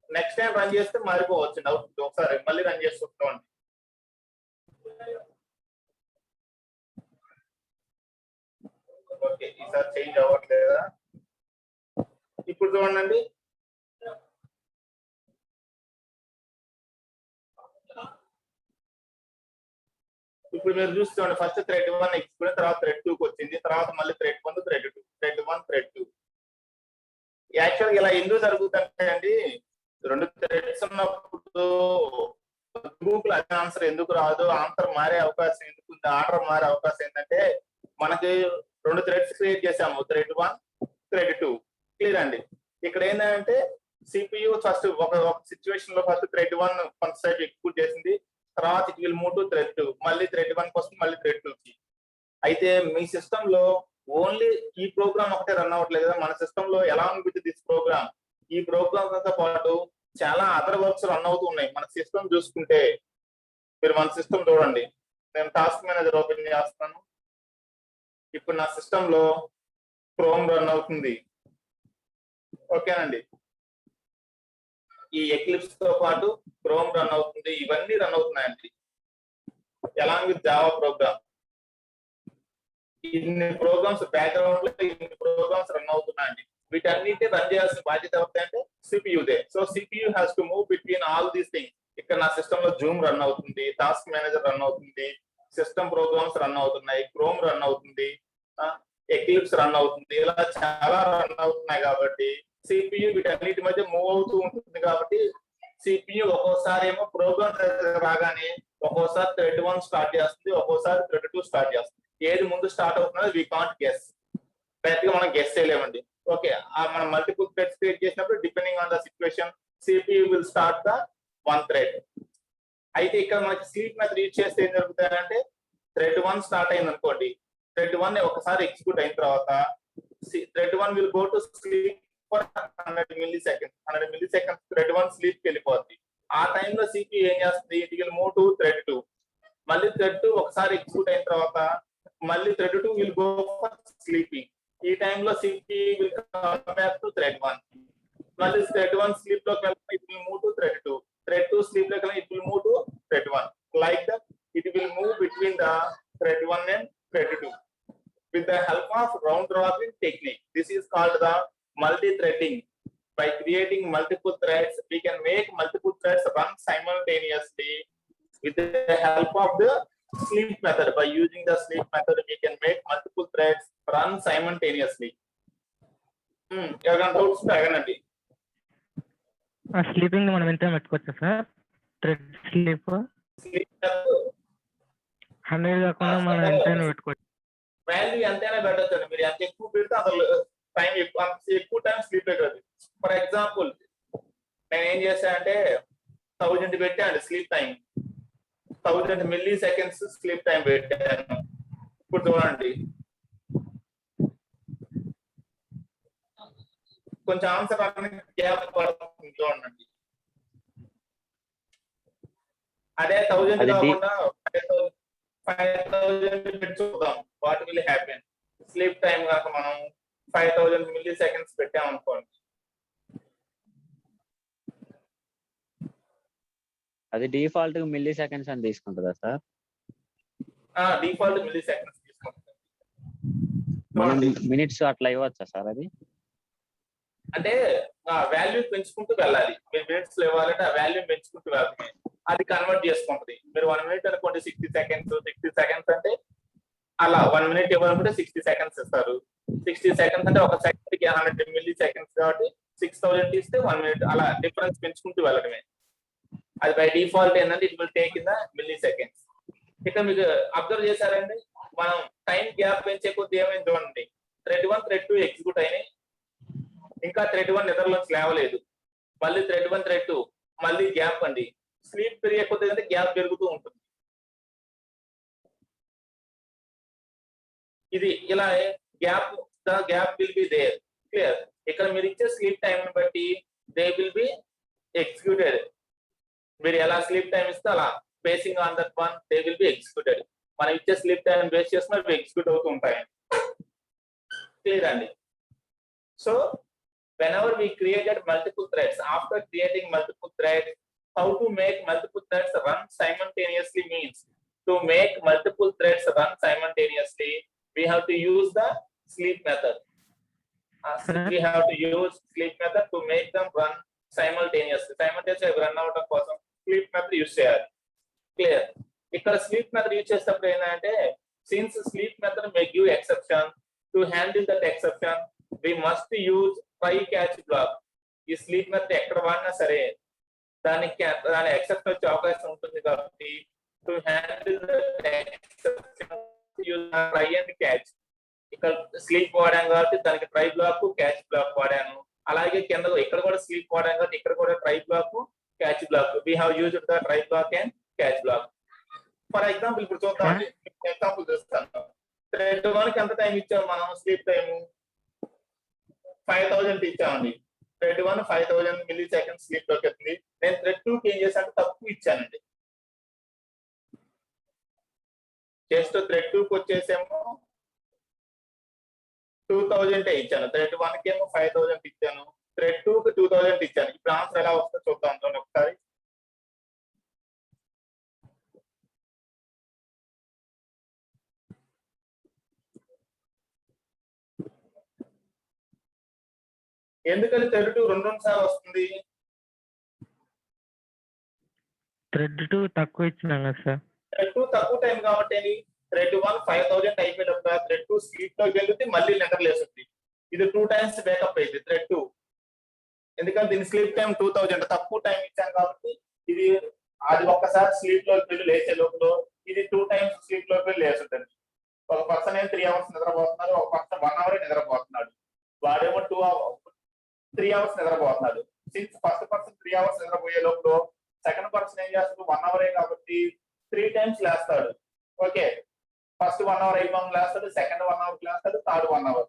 [SPEAKER 2] నెక్స్ట్ టైం రన్ చేస్తే మారిపోవచ్చు doubt. ఒకసారి మళ్ళీ రన్ చేసి చూసుకోండి. ఓకే, ఈసారి చేంజ్ అవ్వట్లేదా? ఇప్పుడు చూడండి. ఇప్పుడు మీరు చూసుకోండి, ఫస్ట్ థ్రెడ్ 1 ఎగ్జిక్యూట్, తర్వాత థ్రెడ్ 2 కి వచ్చింది, తర్వాత మళ్ళీ థ్రెడ్ 1 థ్రెడ్ 2, థ్రెడ్ 1 థ్రెడ్ 2. యాక్చువల్గా ఇలా ఎందుకు జరుగుతుందంటే అండి, రెండు థ్రెడ్స్ ఉన్నప్పుడు గ్రూప్ లో అదే ఆన్సర్ ఎందుకు రాదు, ఆన్సర్ మారే అవకాశం ఎందుకు ఉంది, ఆర్డర్ మారే అవకాశం ఏంటంటే మనకి రెండు థ్రెడ్స్ క్రియేట్ చేసాము, థ్రెడ్ 1 థ్రెడ్ 2. క్లియర్ అండి? ఇక్కడ ఏంటంటే CPU ఫస్ట్ ఒక సిచ్యువేషన్ లో ఫస్ట్ థ్రెడ్ 1 కొంతసేపు ఎగ్జిక్యూట్ చేసింది, తర్వాత it will move to thread 2, మళ్ళీ థ్రెడ్ 1 కి వస్తుంది, మళ్ళీ థ్రెడ్ 2 కి. అయితే మీ సిస్టమ్ లో ఓన్లీ ఈ ప్రోగ్రామ్ ఒకటే రన్ అవ్వట్లేదు కదా, మన సిస్టమ్ లో అలాంగ్ విత్ దిస్ ప్రోగ్రామ్, ఈ ప్రోగ్రామ్ తో పాటు చాలా అదర్ వర్క్స్ రన్ అవుతూ ఉన్నాయి. మన సిస్టమ్ చూసుకుంటే మీరు మన సిస్టమ్ చూడండి, నేను టాస్క్ మేనేజర్ ఓపెన్ చేస్తాను. ఇప్పుడు నా సిస్టమ్ లో క్రోమ్ రన్ అవుతుంది. ఓకేనండి, ఈ ఎక్లిప్స్ తో పాటు క్రోమ్ రన్ అవుతుంది, ఇవన్నీ రన్ అవుతున్నాయండి అలాంగ్ విత్ జావా ప్రోగ్రామ్. ఇన్ని ప్రోగ్రామ్స్ బ్యాక్గ్రౌండ్ లో ఇన్ని ప్రోగ్రామ్స్ రన్ అవుతున్నాయండి. వీటన్నిటిని రన్ చేయాల్సిన బాధ్యత ఎవరిదంటే సిపియూదే. So CPU has to move between all these things. ఇక్కడ నా సిస్టమ్ లో జూమ్ రన్ అవుతుంది, టాస్క్ మేనేజర్ రన్ అవుతుంది, సిస్టమ్ ప్రోగ్రామ్స్ రన్ అవుతున్నాయి, క్రోమ్ రన్ అవుతుంది, ఎక్లిప్స్ రన్ అవుతుంది, ఇలా చాలా రన్ అవుతున్నాయి. కాబట్టి సిపియూ వీటన్నిటి మధ్య మూవ్ అవుతూ ఉంటుంది. కాబట్టి సిపియూ ఒక్కోసారి ఏమో ప్రోగ్రామ్ రాగానే ఒక్కోసారి థ్రెడ్ 1 స్టార్ట్ చేస్తుంది, ఒక్కోసారి థ్రెడ్ 2 స్టార్ట్ చేస్తుంది. ఏది ముందు స్టార్ట్ అవుతుందో వి కాంట్ గెస్, డైరెక్ట్ గా మనం గెస్ చేయలేమండి. ఓకే, మనం మల్టిపుల్ థ్రెడ్స్ క్రియేట్ చేసినప్పుడు depending on the situation CPU will start the 1 thread. అయితే ఇక్కడ మనకి స్లీప్ మెథడ్ యూజ్ చేస్తే ఏం జరుగుతుందంటే థ్రెడ్ 1 స్టార్ట్ అయింది అనుకోండి, థ్రెడ్ 1 ఒకసారి ఎగ్జిక్యూట్ అయిన తర్వాత thread 1 will go to sleep for 100 milli seconds. 100 milli seconds thread 1 sleep కి వెళ్ళిపోద్ది. ఆ టైంలో CPU ఏం చేస్తుంది, it will move to thread 2. మళ్ళీ థ్రెడ్ 2 ఒకసారి ఎగ్జిక్యూట్ అయిన తర్వాత మళ్ళీ thread 2 will go for sleeping. ఈ టైంలో CPU will come back to thread 1. మళ్ళీ థ్రెడ్ 1 స్లీప్ లోకి వెళ్ళిన it will move to thread 2. Thread 2 sleep లోకి వెళ్ళిన it will move to thread 1. Like that it will move between the thread 1 and thread 2 with the help of round robin technique. This is called the multi-threading. By creating multiple threads, we can make multiple threads run simultaneously with the help of the sleep method. By using the sleep method, we can make multiple threads run simultaneously. Doubts అడగండి.
[SPEAKER 3] Sleeping మనం ఎంత పెట్టుకోవచ్చా sir? Thread sleep
[SPEAKER 2] Sleep
[SPEAKER 3] 100 కాకుండా మనం ఎంతైనా పెట్టుకోవచ్చు.
[SPEAKER 2] Value ఎంతైనా పెట్టచ్చు. మీరు ఎంత ఎక్కువ పెడితే అసలు టైం ఎక్కువ టైం స్లీప్ అవుతుంది. ఫర్ ఎగ్జాంపుల్ నేను ఏం చేశానంటే 1000 పెట్టాను sleep time, 1000 milli seconds sleep time పెట్టాను. ఇప్పుడు చూడండి కొంచెం ఆన్సర్ గ్యాప్ పడుతుంది చూడండి. అదే 1000 కాకుండా 5000 పెట్టి చూద్దాం what will happen. Sleep time కనుక మనం 5000 మిల్లీ సెకండ్స్ పెట్టాం అనుకోండి,
[SPEAKER 1] అది డిఫాల్ట్ మిల్లీ సెకండ్స్ అని తీసుకుంటుందా సార్?
[SPEAKER 2] డిఫాల్ట్ మిల్లీ సెకండ్స్ తీసుకుంటుంది.
[SPEAKER 1] మనం మినిట్స్ అట్లా ఇవ్వచ్చా సార్? అది
[SPEAKER 2] అంటే వాల్యూ పెంచుకుంటూ వెళ్ళాలి. మీరు మినిట్స్ లో ఇవ్వాలంటే ఆ వాల్యూ పెంచుకుంటూ వెళ్ళాలి. అది కన్వర్ట్ చేసుకుంటుంది. మీరు 1 మినిట్ అనుకోండి 60 సెకండ్స్. 60 సెకండ్స్ అంటే అలా 1 మినిట్ ఇవ్వాలనుకుంటే 60 సెకండ్స్ ఇస్తారు. 60 సెకండ్స్ అంటే ఒక సెకండ్ కి 100 మిల్లీ సెకండ్స్ కాబట్టి 6000 ఇస్తే 1 మినిట్. అలా డిఫరెన్స్ పెంచుకుంటూ వెళ్ళడమే. అది బై డిఫాల్ట్ ఏంటంటే it will take in the milli seconds. ఇక్కడ మీకు అబ్జర్వ్ చేశారండి, మనం టైం గ్యాప్ పెంచే కొద్ది ఏమైంది చూడండి. థ్రెడ్ 1 థ్రెడ్ 2 ఎగ్జిక్యూట్ అయినాయి, ఇంకా థ్రెడ్ 1 నిద్రలోంచి లేవలేదు. మళ్ళీ థ్రెడ్ 1 థ్రెడ్ 2 మళ్ళీ గ్యాప్ అండి. స్లీప్ పెరిగే కొద్ది అంటే గ్యాప్ పెరుగుతూ ఉంటుంది. ఇది ఇలా gap will be there. Clear? ఇక్కడ మీరు ఇచ్చే స్లీప్ టైం బట్టి దే విల్ బి ఎగ్జిక్యూటెడ్. మీరు ఎలా స్లీప్ టైం ఇస్తే అలా basing on that one they will be executed. మనం ఇచ్చే స్లీప్ టైం బేస్ చేస్తున్నా అవి ఎగ్జిక్యూట్ అవుతూ ఉంటాయి. క్లియర్ అండి? So whenever we created multiple threads, after creating multiple threads, how to make multiple threads run simultaneously means to make multiple threads run simultaneously, we have to use the sleep method. We have to use sleep method to make them run simultaneously. Simultaneously run out of కోసం sleep method use చేయాలి. Clear? ఇక్కడ sleep method use చేసేటప్పుడు ఏంటంటే, since sleep method may give exception, to handle that exception we must use try catch block. ఈ sleep method ఎక్కడ వాడినా సరే దాని ఎక్సెప్షన్ వచ్చే అవకాశం ఉంటుంది కాబట్టి to handle try and catch. ఇక్కడ స్లీప్ వాడాను కాబట్టి దానికి ట్రై బ్లాక్ క్యాచ్ బ్లాక్ వాడాను. అలాగే కింద ఇక్కడ కూడా స్లీప్ వాడాను కాబట్టి ఇక్కడ కూడా try block catch block. We have used the try block and catch block. For example ఇప్పుడు చూద్దాం. ఎగ్జాంపుల్ చూస్తాను. థ్రెడ్ 1 కి ఎంత టైం ఇచ్చాము మనం? స్లీప్ టైం 5000 ఇచ్చామండి. థ్రెడ్ 1 5000 మిల్లీ సెకండ్స్ స్లీప్ లోకి వెళ్తుంది. నేను థ్రెడ్ 2 కి ఏం చేశాను? తక్కువ ఇచ్చానండి. జస్ట్ థ్రెడ్ 2 కి వచ్చేసేమో 2000 ఇచ్చాను. థ్రెడ్ 1 కి ఏమో 5000 ఇచ్చాను. థ్రెడ్ 2 కి 2000 ఇచ్చాను. ఇప్పుడు ఆన్సర్ ఎలా వస్తుందో చూద్దాం చూడండి ఒకసారి. ఎందుకని థ్రెడ్ 2 రెండు సార్లు వస్తుంది?
[SPEAKER 3] థ్రెడ్ 2 తక్కువ ఇచ్చినాం కదా సార్.
[SPEAKER 2] థ్రెడ్ 2 తక్కువ టైం కాబట్టి థ్రెడ్ 1 5000 అయిపోయినప్పుడు థ్రెడ్ 2 స్లీప్ లోకి వెళ్తుంది, మళ్ళీ నిద్రలేస్తుంది. ఇది 2 టైమ్స్ బ్యాకప్ అయింది థ్రెడ్ 2. ఎందుకంటే దీని స్లీప్ టైం 2000 తక్కువ టైం ఇచ్చాను కాబట్టి ఇది అది ఒక్కసారి స్లీప్ లోకి వెళ్ళి లేచే లోపల ఇది 2 టైమ్స్ స్లీప్ లోకి వెళ్ళి లేచుంటుంది. ఒక పర్సన్ ఏమో 3 అవర్స్ నిద్రపోతున్నారు, ఒక పర్సన్ 1 అవర్ నిద్రపోతున్నాడు. వాడేమో 3 అవర్స్ నిద్రపోతున్నాడు. సిన్స్ ఫస్ట్ పర్సన్ 3 అవర్స్ నిద్రపోయే లోపల సెకండ్ పర్సన్ ఏం చేస్తాడు? 1 అవరే కాబట్టి 3 టైమ్స్ లేస్తాడు. ఓకే, ఫస్ట్ 1 అవర్ అయిపోయి లేస్తాడు, సెకండ్ 1 అవర్ లేస్తాడు, third 1 hour.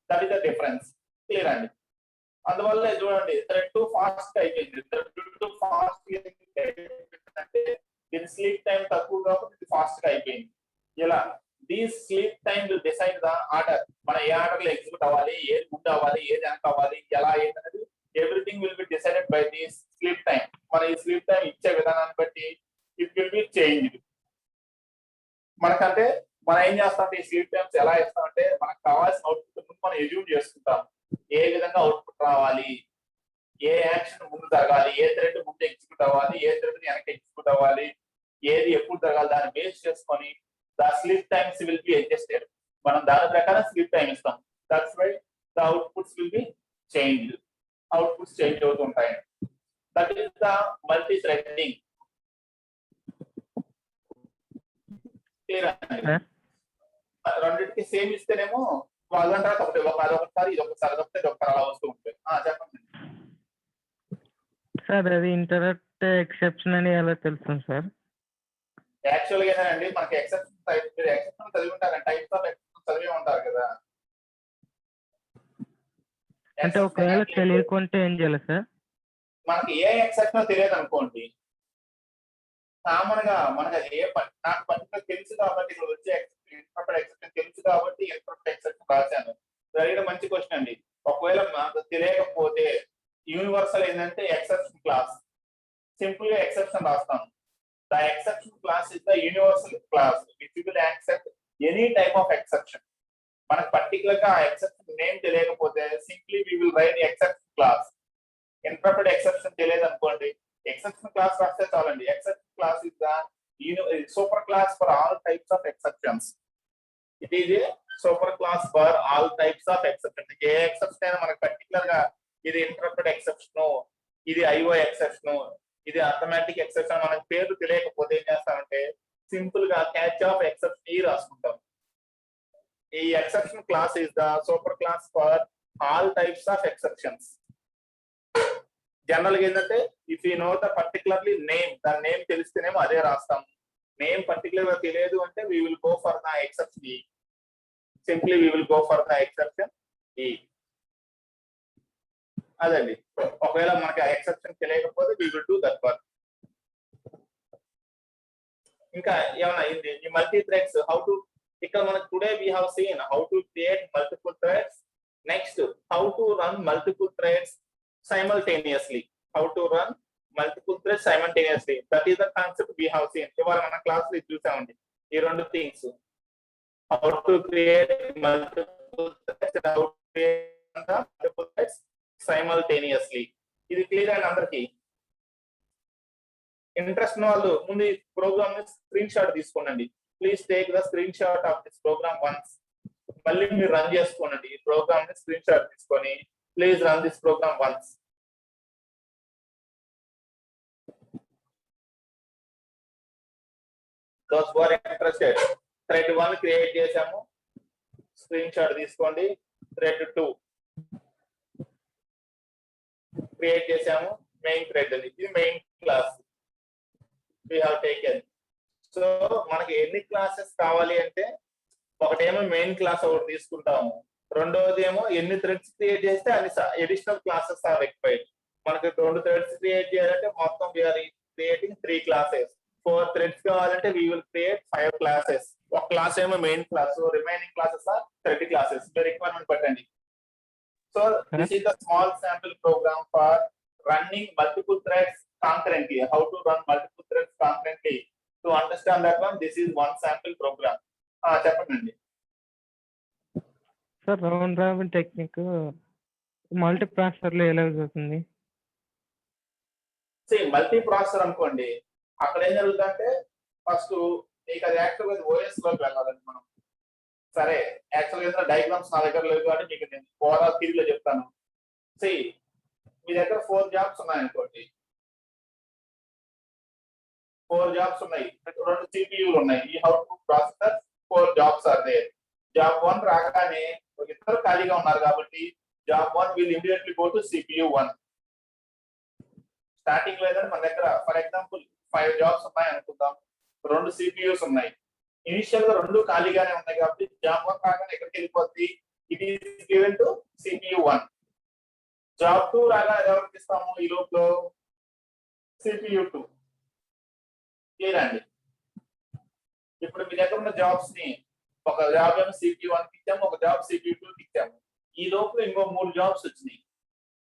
[SPEAKER 2] That is the difference. Clear అండి? అందువల్ల చూడండి థ్రెడ్ 2 ఫాస్ట్ అయిపోయింది. థ్రెడ్ 2 ఫాస్ట్ అంటే దీని స్లీప్ టైం తక్కువ కాబట్టి ఇది ఫాస్ట్ గా అయిపోయింది. ఇలా these sleep time will decide the order. మనం ఏ ఆర్డర్ లో ఎగ్జిక్యూట్ అవ్వాలి, ఏది ముందు అవ్వాలి, ఏది వెనక అవ్వాలి, ఎలా ఏంటనేది everything will be decided by the sleep time. మన ఈ స్లీప్ టైం ఇచ్చే విధానాన్ని బట్టి ఇట్ విల్ బి చేంజ్డ్. మనకంటే మనం ఏం చేస్తామంటే ఈ స్లీప్ టైమ్స్ ఎలా ఇస్తామంటే మనకు కావాల్సిన అవుట్పుట్ మనం ఎజ్యూమ్ చేసుకుంటాం. ఏ విధంగా అవుట్పుట్ రావాలి, ఏ యాక్షన్ ముందు జరగాలి, ఏ థ్రెడ్ ముందు ఎగ్జిక్యూట్ అవ్వాలి, ఏ థ్రెడ్ వెనక్కి ఎగ్జిక్యూట్ అవ్వాలి, ఏది ఎప్పుడు జరగాలి, దాన్ని బేస్ చేసుకొని the sleep times will be adjusted. మనం దాని ప్రకారం స్లీప్ టైం ఇస్తాం. That's why the outputs will be change. Outputs change అవుతుంటాయి. That is the multithreading. రెండింటికి సేమ్ ఇస్తేనేమో వాళ్ళంటే అదొకసారి ఇదొకసారి అదొకసారి అలా వస్తూ ఉంటాయి. చెప్పండి
[SPEAKER 3] సార్. అది ఇంటరప్ట్ ఎక్సెప్షన్ అని ఎలా తెలుస్తుంది సార్?
[SPEAKER 2] యాక్చువల్గా ఏంటంటే మనకి ఎక్సెప్షన్ టైప్, మీరు ఎక్సెప్షన్ చదివి ఉంటారు, టైప్స్ ఆఫ్ ఎక్సెప్షన్ చదివి ఉంటారు కదా.
[SPEAKER 3] అంటే ఒకవేళ తెలియకుంటే ఏం చేయాలి సార్?
[SPEAKER 2] మనకి ఏ ఎక్సెప్షన్ తెలియదు అనుకోండి, కామన్ గా మనకి అది నాకు పర్టికులర్ తెలుసు కాబట్టి ఇక్కడ వచ్చే ఇంటర్ప్రెట్ ఎక్సెప్షన్ తెలుసు కాబట్టి ఇంటర్ప్రెట్ ఎక్సెప్షన్ రాశాను. అడిగిన మంచి క్వశ్చన్ అండి. ఒకవేళ నాకు తెలియకపోతే యూనివర్సల్ ఏంటంటే ఎక్సెప్షన్ క్లాస్, సింపుల్ గా ఎక్సెప్షన్ రాస్తాను. The exception class is the universal class which will accept any type of exception. మనకు పర్టికులర్ గా ఎక్సెప్షన్ నేమ్ తెలియకపోతే simply we will write exception class. Interpret exception తెలియదు అనుకోండి, ఎక్సెప్షన్ క్లాస్ రాస్తే చాలండి. Exception class is the super class for all types of exceptions. It is a super class for all types of exception. A exception అయినా మనకు particular గా ఇది interpret exception, ఇది IO exception, ఇది అథమెటిక్ ఎక్సెప్షన్ మనకు పేరు తెలియకపోతే ఏం చేస్తామంటే సింపుల్ గా క్యాచ్ ఆఫ్ ఎక్సెప్షన్ ఈ రాసుకుంటాం. ఈ exception class is the super class for all types of exceptions. General గా ఏంటంటే if you know the particularly name, దాని నేమ్ తెలిస్తేనేమో అదే రాస్తాం. నేమ్ పర్టికులర్ గా తెలియదు అంటే we will go for the exception E. Simply we will go for the exception E. అదండి. ఒకవేళ మనకి ఆ ఎక్సెప్షన్ తెలియకపోతే we will do that work. ఇంకా ఏమన్నా ఈ మల్టీ థ్రెడ్స్ హౌ టు, ఇక్కడ మనకు today we have seen how to create multiple threads. Next, how to run multiple threads simultaneously. How to run multiple threads simultaneously. That is the concept we have seen. ఇవాళ మన class లో చూసామండి ఈ రెండు things. How to create multiple threads and how to create multiple threads simultaneously. ఇది clear అండి అందరికి? Interest ఉన్న వాళ్ళు ముందు ఈ ప్రోగ్రామ్ ని స్క్రీన్ షాట్ తీసుకోండి. Please take the screen shot of this program once. మళ్ళీ మీరు రన్ చేసుకోండి ఈ ప్రోగ్రామ్ ని స్క్రీన్ షాట్ తీసుకొని. Please run this program once. Those who are interested, thread 1 create చేసాము, స్క్రీన్ షాట్ తీసుకోండి. థ్రెడ్ 2 క్రియేట్ చేసాము, మెయిన్ థ్రెడ్ అది, ఇది main class we have taken. So మనకి ఎన్ని క్లాసెస్ కావాలి అంటే ఒకటేమో మెయిన్ క్లాస్ ఒకటి తీసుకుంటాము, రెండోది ఏమో ఎన్ని థ్రెడ్స్ క్రియేట్ చేస్తే అన్ని అడిషనల్ క్లాసెస్ ఆర్ రిక్వైర్డ్. మనకి 2 థ్రెడ్స్ క్రియేట్ చేయాలంటే మొత్తం we are creating 3 classes. 4 threads కావాలంటే we will create 5 classes. ఒక క్లాస్ ఏమో main class, remaining classes are 30 classes. మీ రిక్వైర్మెంట్ పెట్టండి. So this is the small sample program for running multiple threads concurrently. How to run multiple threads concurrently. To understand that one, this is one sample program. చెప్పండి
[SPEAKER 3] sir. Round robin technique multi processor లో ఎలా అవుతుంది?
[SPEAKER 2] Multi processor అనుకోండి, అక్కడ ఏం జరుగుతుందంటే first మీకు అది యాక్చువల్ గా ఓఎస్ లోకి వెళ్ళాలండి మనం. సరే, యాక్చువల్ గా డయాగ్రామ్స్ నా దగ్గర లేదు కాబట్టి మీకు నేను ఓవరాల్ థియరీ లో చెప్తాను. మీ దగ్గర 4 జాబ్స్ ఉన్నాయనుకోండి, 4 జాబ్స్ ఉన్నాయి, 2 సిపియూలు ఉన్నాయి. ఈ how two processor 4 jobs are there. Job 1 రాగానే ఇద్దరు ఖాళీగా ఉన్నారు కాబట్టి job 1 will immediately go to CPU 1. Starting లేదని మన దగ్గర ఫర్ ఎగ్జాంపుల్ 5 జాబ్స్ ఉన్నాయి అనుకుందాం, 2 సిపియూస్ ఉన్నాయి. ఇనిషియల్ గా 2 ఖాళీగానే ఉన్నాయి కాబట్టి జాబ్ 1 రాగానే ఎక్కడికి వెళ్ళిపోద్ది? It is given to CPU 1. Job 2 రాగానే ఎవరికి ఇస్తాము? ఈ లోపల సిపియూ 2. అండి ఇప్పుడు మీ దగ్గర ఉన్న జాబ్స్ ని ఒక జాబ్ ఏమో సిపియూ 1 కి ఇచ్చాము, ఒక జాబ్ సిపియూ 2 కి ఇచ్చాము. ఈ లోపల ఇంకో 3 జాబ్స్ వచ్చినాయి.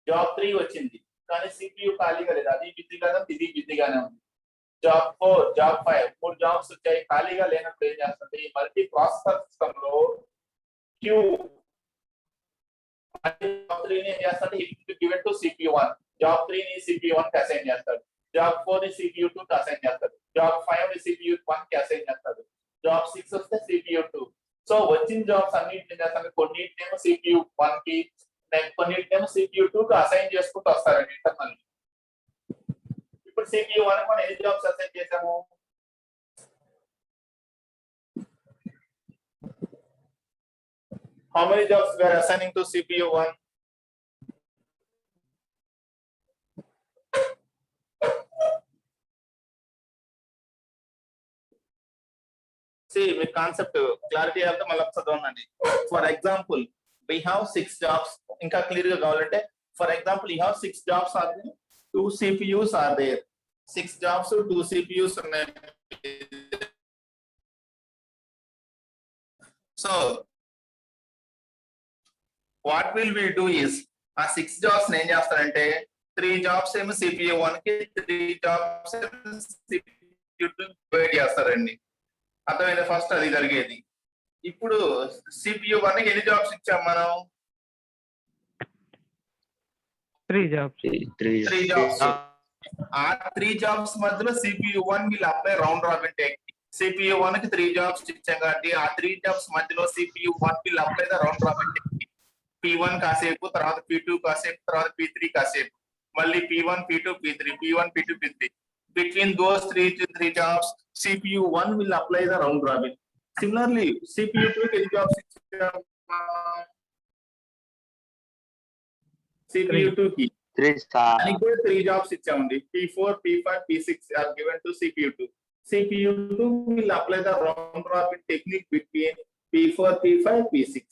[SPEAKER 2] జాబ్ 3 వచ్చింది కానీ సిపియు ఖాళీగా లేదు, అది బిజీగానే ఇది బిజీగానే ఉంది. జాబ్ 4 జాబ్ 5 మూడు జాబ్స్ వచ్చాయి, ఖాళీగా లేనప్పుడు ఏం చేస్తుంది, మల్టీ ప్రాసెసర్ సిస్టమ్ లో క్యూ జాబ్ 3 ని ఏం చేస్తాడు, గివెన్ టు సిపియు 1, జాబ్ 3 ని సిపియు 1 కి అసైన్ చేస్తాడు, జాబ్ 4 ని సిపియు 2 కి అసైన్ చేస్తాడు, జాబ్ 5 ని సిపియు 1 కి అసైన్ చేస్తాడు, జాబ్ 6 వస్తే సిపియు 2. సో వచ్చిన జాబ్స్ అన్నింటిని చేస్తాడు, కొన్నిటినేమో సిపియు 1 కి, కొన్నిటినేమో సిపియు 2 కి అసైన్ చేసుకుంటూ వస్తారండి ఇంటర్నల్. ఇప్పుడు సిపియు 1 మనం ఎన్ని జాబ్స్ అసైన్ చేసాము, how many jobs we are assigning to CPU 1? See, my concept clarity alto malla chadavandi. For example, we have 6 jobs. Inka clear ga kavalante, for example, you have 6 jobs are there, 2 CPUs are there. 6 jobs, 2 CPUs ఉన్నాయి. So what will we do is, ఆ 6 jobs ఏం చేస్తారంటే 3 jobs ఏమో CPU 1 కి, 3 jobs CPU 2 divide చేస్తారండి. అర్థమైంది, first అది జరిగేది. ఇప్పుడు CPU 1 కి ఎన్ని జాబ్స్ ఇచ్చాం మనం,
[SPEAKER 3] 3 jobs.
[SPEAKER 2] 3 jobs. ఆ 3 jobs మధ్యలో CPU 1 will apply round robin technique. CPU 1 కి 3 jobs ఇచ్చాం కాబట్టి ఆ 3 jobs మధ్యలో CPU 1 will apply the round robin technique. P1 కాసేపు, తర్వాత P2 కాసేపు, తర్వాత P3 కాసేపు, మళ్ళీ P1 P2 P3, P1 P2 P3. Between those three jobs, CPU 1 will apply the round robin. Similarly, CPU 2 కి ఎన్ని jobs ఇచ్చాం, CPU 2 కి 3 jobs ఇచ్చామండి. P4 P5 P6 are given to CPU 2. CPU 2 will apply the round robin technique between P4 P5 P6.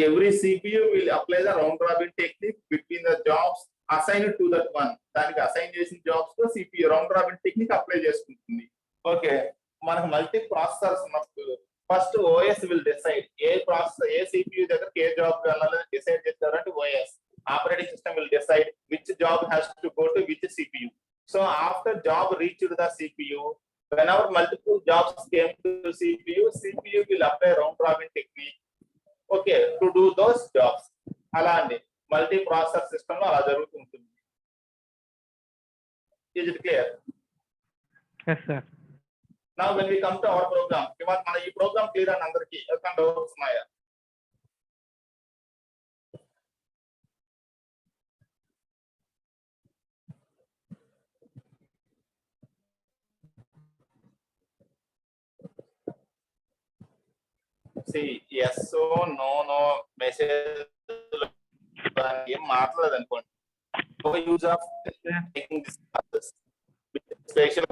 [SPEAKER 2] Every CPU will apply the round robin technique between the jobs assigned to that one. దానికి assign చేసిన jobs తో CPU round robin technique apply చేసుకుంటుంది. Okay, మనకు multi processors ఉన్నప్పుడు first OS will decide A processor A CPU దగ్గరికి ఏ job వెళ్ళాలని decide చేస్తారంటే OS, operating system will decide which job has to go to which CPU. So after job reached the CPU, whenever multiple jobs came to CPU will apply round robin technique, okay, to do those jobs. అలా అండి multi processor system లో అలా జరుగుతుంటుంది. Is it clear?
[SPEAKER 3] Yes, sir.
[SPEAKER 2] Now when we come to our program, ఇవాళ మన ఈ programme clear అని అందరికి ఎవరికైనా డౌట్స్ ఉన్నాయా? See, yes or no message ఏం మాట్లాడదు అనుకోండి. Use of taking this classes special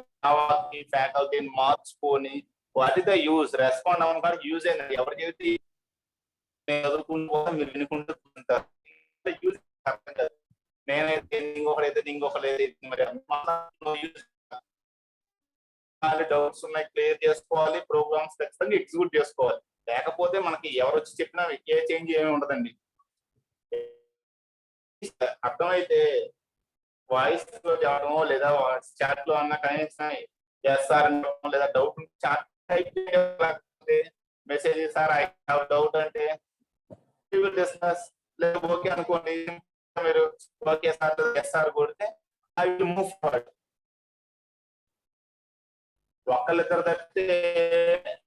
[SPEAKER 2] faculty marks పోని what is the use, respond అవ్వడం కానీ యూజ్ అయినది ఎవరు చెబితే చదువుకుంటూ మీరు వినుకుంటూ ఉంటారు. యూజ్ నేనైతే ఇంకొకరైతే మరి డౌట్స్ ఉన్నాయి క్లియర్ చేసుకోవాలి, ప్రోగ్రామ్స్ ఖచ్చితంగా ఎగ్జిక్యూట్ చేసుకోవాలి. లేకపోతే మనకి ఎవరు వచ్చి చెప్పినా ఏ చేంజ్ ఏమి ఉండదండి. అర్థమైతే వాయిస్ లో చెప్పడమో లేదా చాట్ లో అన్న కనీసం చేస్తారు లేదా doubt chat type message sir I have doubt అంటే డిస్కస్, లేదా ఓకే అనుకోండి మీరు ఓకే సార్ ఎస్ఆర్ కొడితే ఐ విల్ మూవ్ ఫార్వర్డ్. ఒక్కళ్ళిద్దరు తప్పితే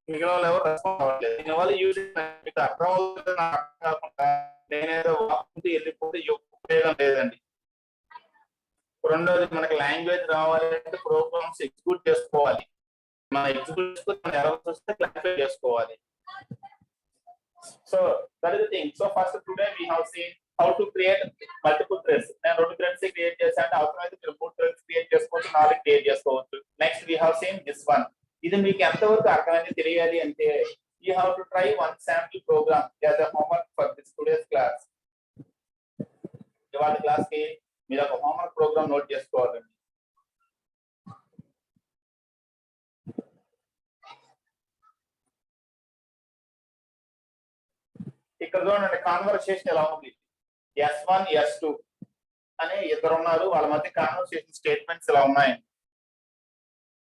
[SPEAKER 2] మిగిలిన వాళ్ళు ఎవరు రెస్పాండ్ అవ్వట్లేదు. దీనివల్ల యూజ్ మీకు అర్థం అవుతుంది, నాకు అర్థం కాకుండా నేనేదో వాకుంటూ వెళ్ళిపోతే ఉపయోగం లేదండి. రెండోది మనకి లాంగ్వేజ్ రావాలంటే ప్రోగ్రామ్స్ ఎగ్జిక్యూట్ చేసుకోవాలి. మనం ఎగ్జిక్యూట్ చేసుకుని ఎర్రర్స్ వస్తే క్లారిఫై చేసుకోవాలి. So that is the thing. So first today we have seen how to create multiple threads. నేను 2 థ్రెడ్స్ క్రియేట్ చేశాను, అవసరమైతే మీరు 3 థ్రెడ్స్ క్రియేట్ చేసుకోవచ్చు, 4 క్రియేట్ చేసుకోవచ్చు. Next we have seen this one. ఇది మీకు ఎంతవరకు అర్థమైంది తెలియాలి అంటే you have to try one sample program as a homework for this today's class. ఇవాళ క్లాస్ కి మీరు ఒక హోంవర్క్ ప్రోగ్రామ్ నోట్ చేసుకోవాలండి. ఇక్కడ చూడండి కాన్వర్సేషన్ ఎలా ఉంది. S1 S2 అనే ఇద్దరు ఉన్నారు, వాళ్ళ మధ్య కాన్వర్సేషన్ స్టేట్మెంట్స్ ఇలా ఉన్నాయి.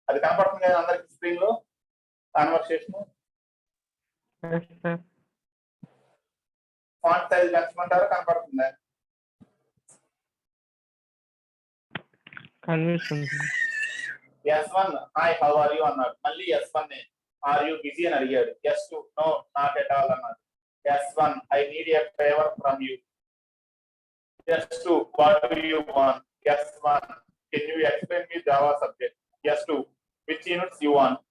[SPEAKER 2] అది కనపడుతుంది కదా అందరికి స్క్రీన్ లో conversation.
[SPEAKER 3] Yes, sir.
[SPEAKER 2] Font size పెంచమంటారు, కనపడుతుందా?
[SPEAKER 3] కనిపిస్తుంది.
[SPEAKER 2] S1 hi how are you అన్నాడు. మళ్ళీ S1 ఆర్ యు బిజీ అని అడిగాడు. S2 no not at all అన్నాడు. S1 I need a favour from you. S2 what do you want? S1 can you explain me Java subject? S2 which units you want?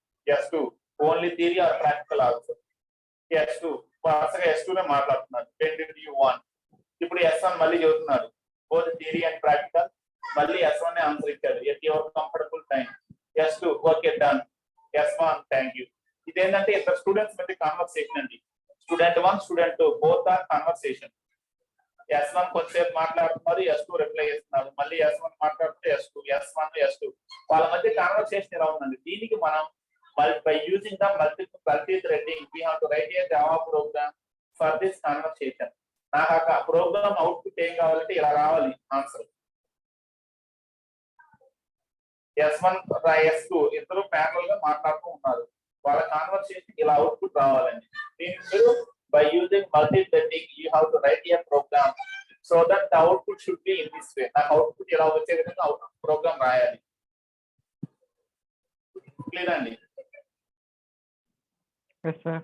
[SPEAKER 2] S2 only theory are practical also? S2 వరుసగా S2 నే మాట్లాడుతున్నాడు. when did you want? ఇప్పుడు S1 మళ్ళీ చెబుతున్నాడు both theory and practical. మళ్ళీ S1 నే answer ఇచ్చాడు at your comfortable time. S2 okay done. S1 thank you. ఇదేంటంటే ఇద్దరు స్టూడెంట్స్ మధ్య కాన్వర్సేషన్ అండి. Student 1 student 2 both are conversation. S1 కొంచెంసేపు మాట్లాడుతున్నారు, S2 రిప్లై చేస్తున్నారు. మళ్ళీ S1 మాట్లాడుతూ S2 S1 S2 వాళ్ళ మధ్య కాన్వర్సేషన్ ఇలా ఉందండి. దీనికి మనం by using the multi-threading, we have to write a Java program for this conversation. నాకు ఆ ప్రోగ్రామ్ అవుట్పుట్ ఏం కావాలంటే ఇలా రావాలి ఆన్సర్. S1 S2 ఇద్దరు ప్యారల్ గా మాట్లాడుతూ ఉన్నారు, వాళ్ళ కాన్వర్సేషన్ ఇలా అవుట్పుట్ రావాలండి. దీనికి మీరు by using multi-threading you have to write a program so that the output should be in this way. నాకు అవుట్పుట్ ఇలా వచ్చే విధంగా అవుట్పుట్ ప్రోగ్రామ్ రాయాలి. క్లియర్ అండి?
[SPEAKER 3] Yes, sir.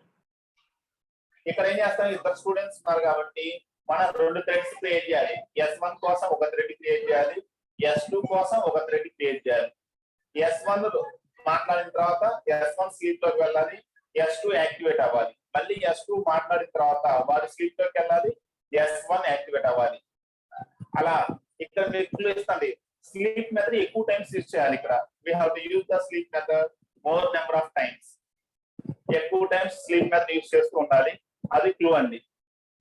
[SPEAKER 2] ఇక్కడ ఏం చేస్తాం, ఇద్దరు స్టూడెంట్స్ ఉన్నారు కాబట్టి మనం 2 థ్రెడ్స్ క్రియేట్ చేయాలి. S1 కోసం ఒక థ్రెడ్ క్రియేట్ చేయాలి, S2 కోసం ఒక థ్రెడ్ క్రియేట్ చేయాలి. S1 మాట్లాడిన తర్వాత S1 స్లీప్ లోకి వెళ్ళాలి, S2 యాక్టివేట్ అవ్వాలి. మళ్ళీ S2 మాట్లాడిన తర్వాత వాడు స్లీప్ లోకి వెళ్ళాలి, S1 యాక్టివేట్ అవ్వాలి. అలా ఇక్కడ మీరు ఇస్తుంది స్లీప్ మెథడ్ ఎక్కువ టైమ్స్ యూజ్ చేయాలి. ఇక్కడ we have to use the sleep method more number of times. ఎక్కువ టైమ్స్ స్లీప్ మెథడ్ యూజ్ చేస్తూ ఉండాలి. అది క్లూ అండి.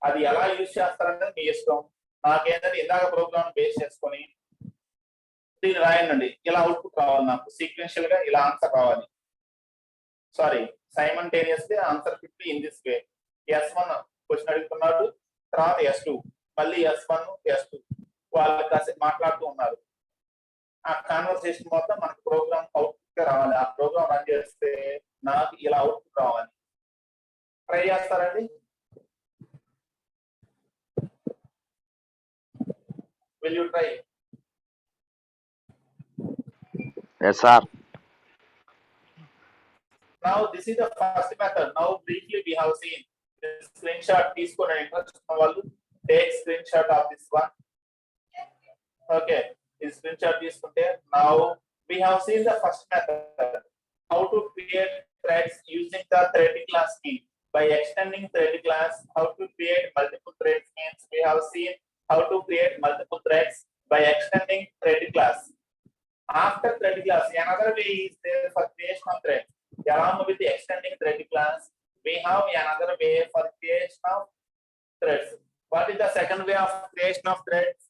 [SPEAKER 2] అది ఎలా యూజ్ చేస్తారనేది మీ ఇష్టం. నాకేంటంటే ఇందాక ప్రోగ్రామ్ బేస్ చేసుకొని దీన్ని రాయండి. ఇలా అవుట్పుట్ రావాలి, నాకు సీక్వెన్షియల్ గా ఇలా ఆన్సర్ రావాలి. Sorry simultaneously answer 50 in this way. S1 question అడుగుతున్నాడు, తర్వాత S2 మళ్ళీ S1 S2 వాళ్ళు కాసేపు మాట్లాడుతూ ఉన్నారు. ఆ కాన్వర్సేషన్ మొత్తం మనకు ప్రోగ్రామ్ అవుట్పుట్ గా రావాలి. ఆ ప్రోగ్రామ్ రన్ చేస్తే నాకు ఇలా అవుట్పుట్ రావాలి. ట్రై చేస్తారండి? Will you try?
[SPEAKER 1] Yes, sir.
[SPEAKER 2] Now this is the first method. Now briefly we have seen this screenshot. తీసుకున్న ఇంట్రెస్ట్ ఉన్న వాళ్ళు take screenshot of this one. Okay, this screenshot తీసుకుంటే now we have seen the first method, how to create threads using the thread class key. By extending thread class, how to create multiple threads means we have seen how to create multiple threads by extending thread class. After thread class, another way is there for creation of threads. Along with the extending thread class, we have another way for creation of threads. What is the second way of creation of threads?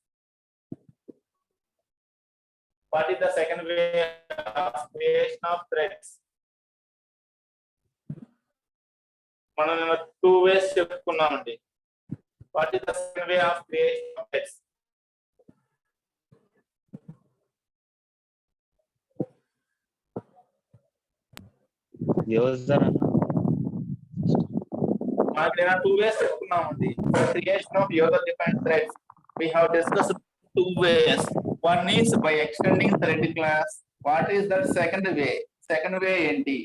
[SPEAKER 2] What is the second way of creation of threads? మనం 2 ways చెప్పుకున్నామండి. What is the second way of creation of threads?
[SPEAKER 1] User
[SPEAKER 2] మనకి 2 ways చెప్పుకున్నామండి. Creation of user defined threads. We have discussed 2 ways. One is by extending thread class. What is the second way? Second way ఏంటి?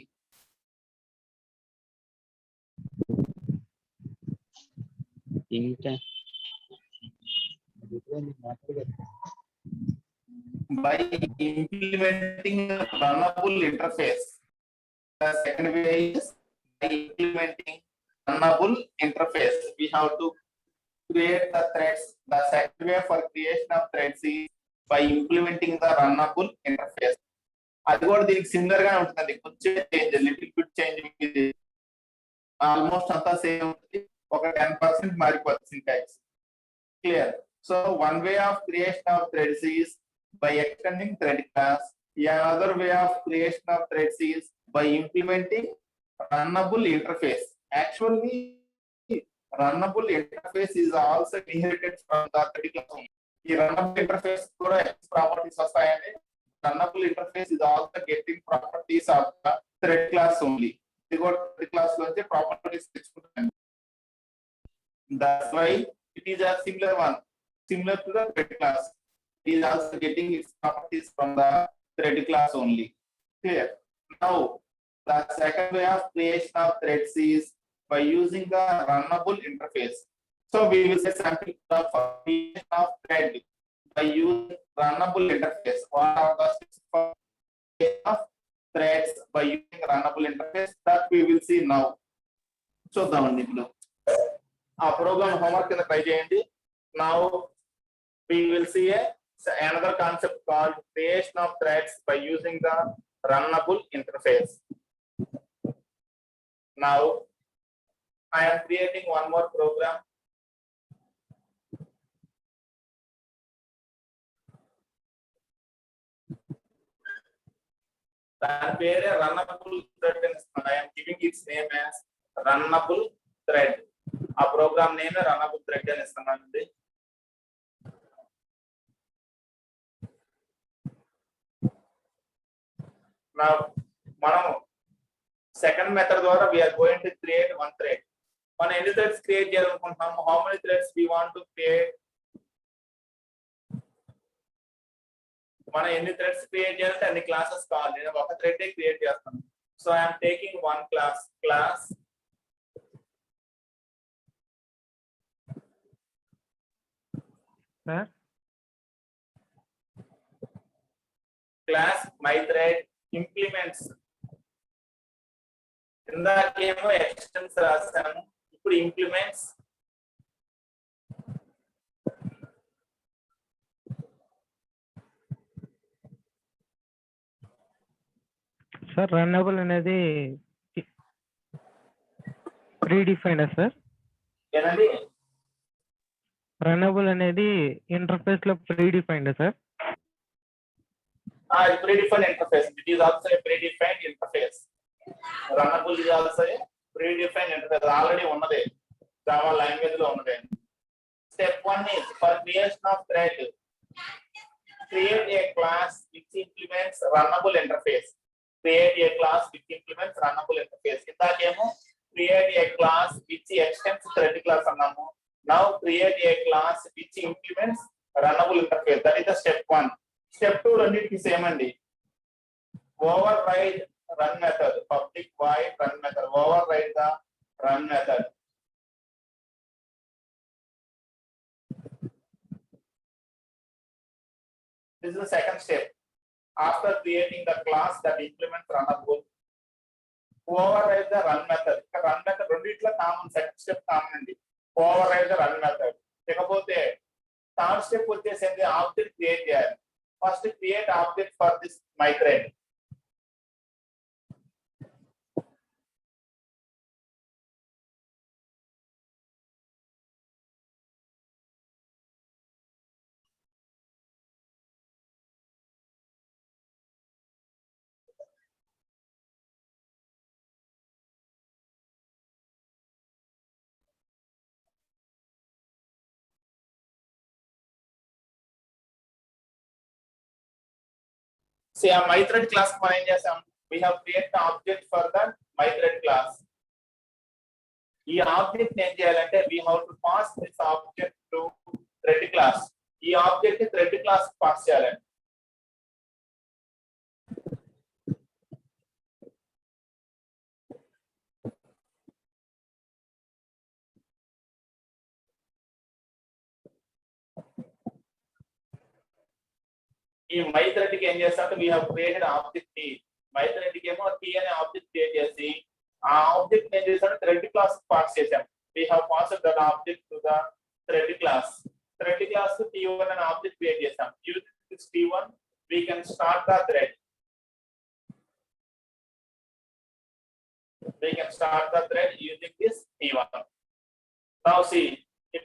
[SPEAKER 2] By implementing a runnable interface. The second way is by implementing runnable interface. We have to create the threads. The second way for creation of threads is by implementing the runnable interface. అది కూడా దీనికి similar గా ఉంటుంది. కొంచెం change, little bit change, almost అంతా same ఉంటుంది. ఒక 10% మారిపోతుంది syntax. Clear? So one way of creation of threads is by extending thread class. Another way of creation of threads is by implementing runnable interface. Actually, runnable interface is also inherited from the thread class. ఈ runnable interface కూడా properties వస్తాయండి. Runnable interface is also getting properties of the thread class only. ఇది కూడా thread class లోంచి properties తెచ్చుకుంటాను. That's why it is a similar one, similar to the thread class. It is also getting its properties from the thread class only. Clear? Now, the second way of creation of threads is by using the runnable interface. So we will say something of creation of thread by using runnable interface. What are the steps for creation of threads by using runnable interface? That we will see now. చూద్దామండి ఇప్పుడు ఆ programme homework కింద try చేయండి. Now we will see another concept called creation of threads by using the runnable interface. Now I am creating one more program. దాని పేరే runnable thread అని ఇస్తున్నాను. I am giving its name as runnable thread. ఆ programme నేమే runnable thread అని ఇస్తున్నానండి. Now మనం second method ద్వారా we are going to create one thread. మనం ఎన్ని థ్రెడ్స్ క్రియేట్ చేయాలనుకుంటున్నాము? How many threads we want to create? మనం ఎన్ని థ్రెడ్స్ క్రియేట్ చేయాలంటే అన్ని క్లాసెస్ కావాలి. నేను ఒక థ్రెడ్ క్రియేట్ చేస్తాను. So I'm taking one class my thread implements. ఇందాకేమో ఎక్స్టెన్స్ రాస్తాను, ఇప్పుడు ఇంప్లిమెంట్స్.
[SPEAKER 3] సార్ రన్నబుల్ అనేది ప్రీడిఫైన్డ్ సార్?
[SPEAKER 2] ఏనండి?
[SPEAKER 3] రన్నబుల్ అనేది ఇంటర్ఫేస్ లో predefined sir?
[SPEAKER 2] Predefined interface. It is also a predefined interface. Runnable is also a predefined interface. Already ఉన్నదే Java language లో ఉన్నదే. Step 1 is for creation of thread. Create a class which implements runnable interface. Create a class which implements runnable interface. ఇందాకేమో create a class which extends thread class అన్నాము. Now create a class which implements runnable interface. That is the step 1. Step 2 రెండింటికి same అండి. Override run method. Public void run method. Override the run method. This is the second step. After creating the class that implements runnable, override the run method. Run method రెండిట్లో common, second step common అండి. Override the run method. ఇకపోతే third step వచ్చేసింది object create చేయాలి. First create object for this my thread. See, a mythread class మనం ఏం చేసాం? We have created an object for the mythread class. ఈ object ఏం చేయాలంటే we have to pass this object to thread class. ఈ object thread class pass చేయాలండి. ఈ my thread కి ఏం చేస్తామంటే we have created object T. My thread కి ఏమో T అనే ఆబ్జెక్ట్ క్రియేట్ చేసి ఆ ఆబ్జెక్ట్ ఏం చేస్తామంటే థ్రెడ్ క్లాస్ పాస్ చేసాం. We have passed that object to the thread class. Thread class కు T1 అనే ఆబ్జెక్ట్ క్రియేట్ చేసాం. Using this T1 we can start the thread. We can start the thread using this T1. Now see, if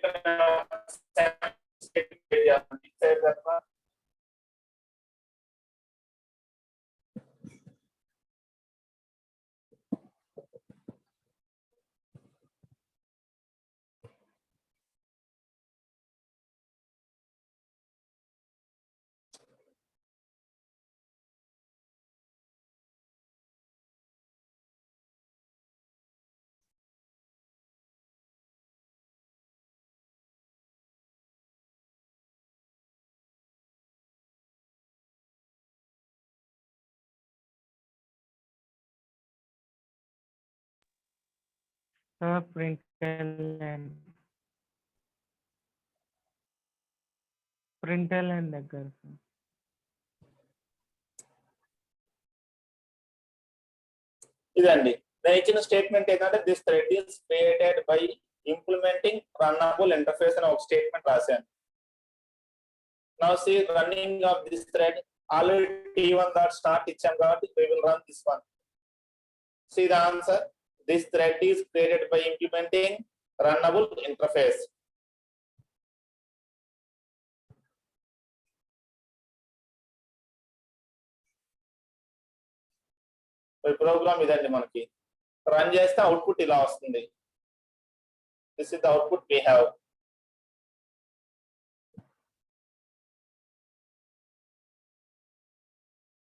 [SPEAKER 3] println దగ్గర sir.
[SPEAKER 2] ఇదండి నేను ఇచ్చిన statement ఏంటంటే this thread is created by implementing runnable interface అని ఒక statement రాశాను. Now see running of this thread already t1 dot start ఇచ్చాం కాబట్టి we will run this one. See the answer. This thread is created by implementing runnable interface. Program ఇదండి మనకి run చేస్తే output ఇలా వస్తుంది. This is the output we have.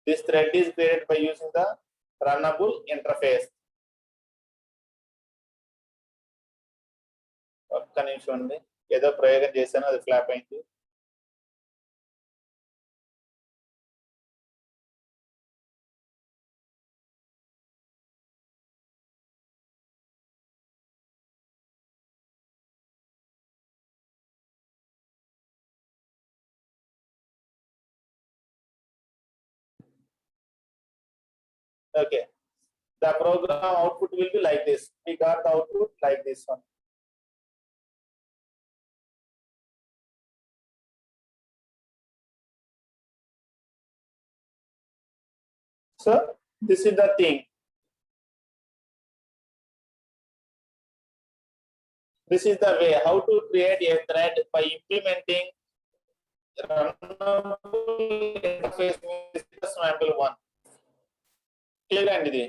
[SPEAKER 2] This thread is created by using the runnable interface. ఒక్క నిమిషం అండి, ఏదో ప్రయోగం చేశాను అది ఫ్లాప్ అయింది. Okay, the program output will be like this. We got the output like this one. So this is the thing. This is the way how to create a thread by implementing runnable interface. This is the sample one. Clear and ఇది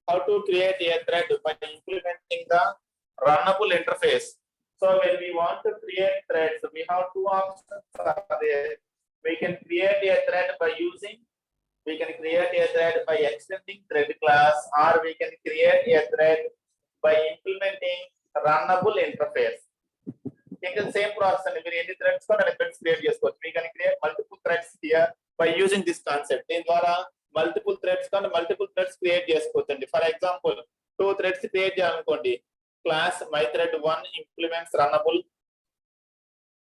[SPEAKER 2] how to create a thread by implementing the runnable interface. So when we want to create threads, we have two options are there. We can create a thread by extending thread class, or we can create a thread by implementing runnable interface. Think the same process and we any threads create చేసుకోవచ్చు. We can create multiple threads here by using this concept. దీని ద్వారా multiple threads create చేసుకోవచ్చండి. For example 2 threads create చేయాలనుకోండి, class my thread 1 implements runnable.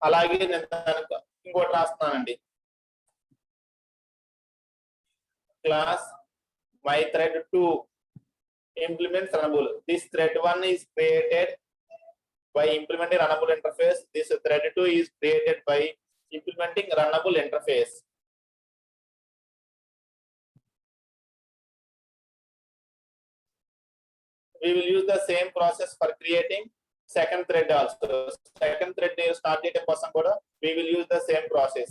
[SPEAKER 2] అలాగే నేను ఇంకోటి రాస్తున్నానండి, class my thread 2 implements runnable. This thread 1 is created by implementing runnable interface. This thread 2 is created by implementing runnable interface. We will use the same process for creating second thread also. Second thread start చేయడం కోసం కూడా we will use the same process.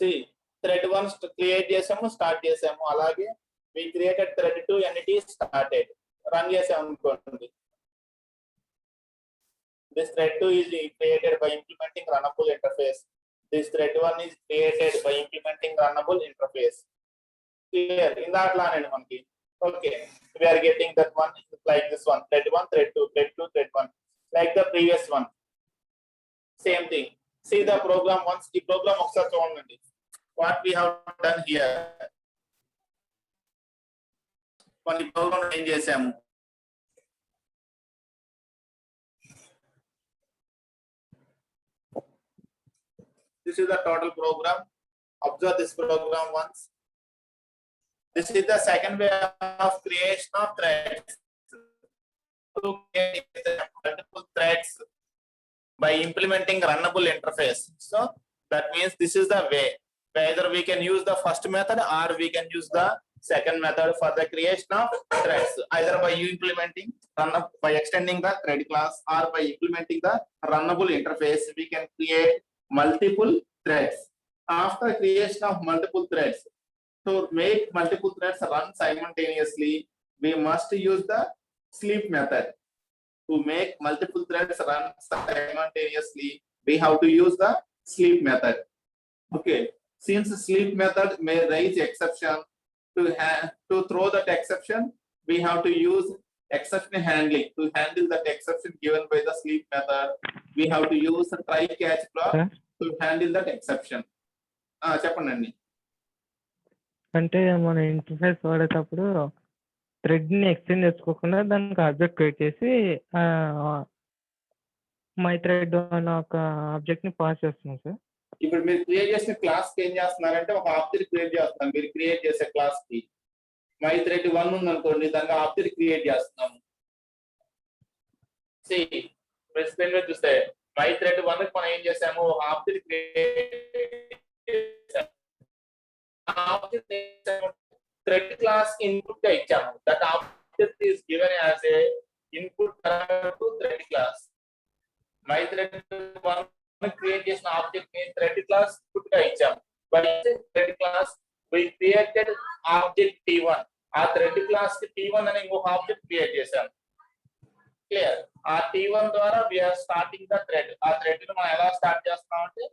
[SPEAKER 2] See, thread 1 create చేసాము, start చేసాము. అలాగే we created thread 2 and it is started. Run చేసాము అనుకోండి. This thread 2 is created by implementing runnable interface. This thread 1 is created by implementing runnable interface. Clear? In that line మనకి okay, we are getting that one like this one, thread 1 thread 2 thread 2 thread 1 like the previous one. Same thing. See the program once. The program ఒకసారి చూడండి what we have done here. మన programme ఏం చేసాము, this is the total program. Observe this program once. This is the second way of creation of threads. To create multiple threads by implementing runnable interface. So that means this is the way. Either we can use the first method or we can use the second method for the creation of threads. Either by by extending the thread class or by implementing the runnable interface, we can create multiple threads. After creation of multiple threads, to make multiple threads run simultaneously, we must use the sleep method. To make multiple threads run simultaneously, we have to use the sleep method. Okay, since sleep method may raise exception, to throw that exception, we have to use exception handling. To handle that exception given by the sleep method, we have to use a try catch block to handle that exception. చెప్పండి.
[SPEAKER 3] అంటే మన interface వాడేటప్పుడు థ్రెడ్ని extend చేసుకోకుండా దానికి object create చేసి my thread అన్న ఒక ఆబ్జెక్ట్ని పాస్ చేస్తున్నాం సార్.
[SPEAKER 2] ఇప్పుడు మీరు క్రియేట్ చేసిన క్లాస్ కి ఏం చేస్తున్నారంటే ఒక ఆబ్జెక్ట్ క్రియేట్ చేస్తున్నాం. మీరు క్రియేట్ చేసే క్లాస్ కి మై థ్రెడ్ 1 ఉంది అనుకోండి, దానికి ఆబ్జెక్ట్ క్రియేట్ చేస్తున్నాము. ప్రెసిడెంట్ లో చూస్తే మై థ్రెడ్ 1 కి మనం ఏం చేసాము, ఆబ్జెక్ట్ క్రియేట్ చేసాము. ఆబ్జెక్ట్ థ్రెడ్ క్లాస్ ఇన్పుట్ గా ఇచ్చాము. That object is given as a input to thread class. My thread 1 create చేసిన ఆబ్జెక్ట్ ని థ్రెడ్ క్లాస్ ఇన్పుట్ గా ఇచ్చాము. But thread class we created object t1. ఆ థ్రెడ్ క్లాస్ కి t1 అనే ఇంకొక ఆబ్జెక్ట్ క్రియేట్ చేశాము. క్లియర్? ఆ t1 ద్వారా we are starting the thread. ఆ థ్రెడ్ ని మనం ఎలా స్టార్ట్ చేస్తున్నాం అంటే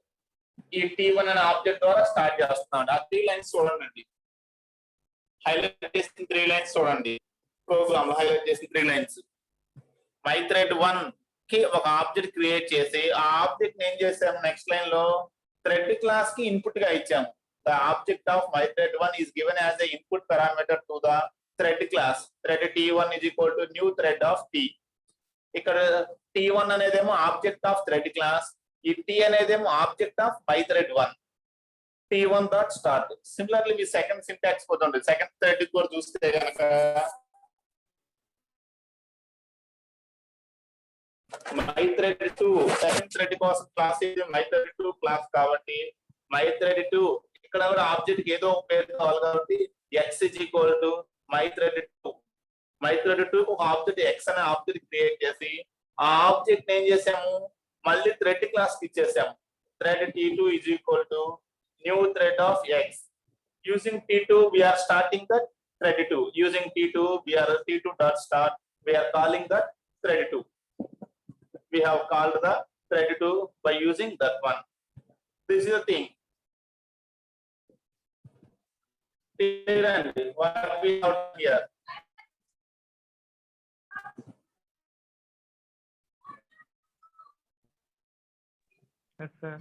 [SPEAKER 2] ఈ t1 అనే ఆబ్జెక్ట్ ద్వారా స్టార్ట్ చేస్తున్నాం. ఆ 3 లైన్స్ చూడండి, హైలైట్ చేసిన 3 లైన్స్ చూడండి. ప్రోగ్రామ్ లో హైలైట్ చేసిన 3 లైన్స్. మై థ్రెడ్ 1 కి ఒక ఆబ్జెక్ట్ క్రియేట్ చేసి ఆ ఆబ్జెక్ట్ ఏం చేసాము, నెక్స్ట్ లైన్ లో థ్రెడ్ క్లాస్ కి ఇన్పుట్ గా ఇచ్చాము. The object of my thread 1 is given as the input parameter to the thread class. Thread t1 is equal to new thread of t. ఇక్కడ t1 అనేదేమో object of thread class, ఈ t అనేదేమో object of my thread 1. t1 dot start. Similarly మీ second syntax పోతుంది. Second thread కూడా చూస్తే కనుక my thread 2 second thread కోసం క్లాస్ ఇది my thread 2 క్లాస్ కాబట్టి my thread 2 ఇక్కడ కూడా ఆబ్జెక్ట్ ఏదో ఒక పేరు కావాలి కాబట్టి x is equal to my thread 2. my thread 2 ఒక ఆబ్జెక్ట్ x అనే ఆబ్జెక్ట్ క్రియేట్ చేసి ఆ ఆబ్జెక్ట్ ఏం చేసాము, మళ్ళీ థ్రెడ్ క్లాస్ కి ఇచ్చేసాము. thread t2 is equal to new thread of x. using t2 we are starting that thread 2. using t2 we are t2 dot start, we are calling that thread 2. we have called the thread 2 by using that one. This is the thing. What we have here.
[SPEAKER 3] Yes, sir.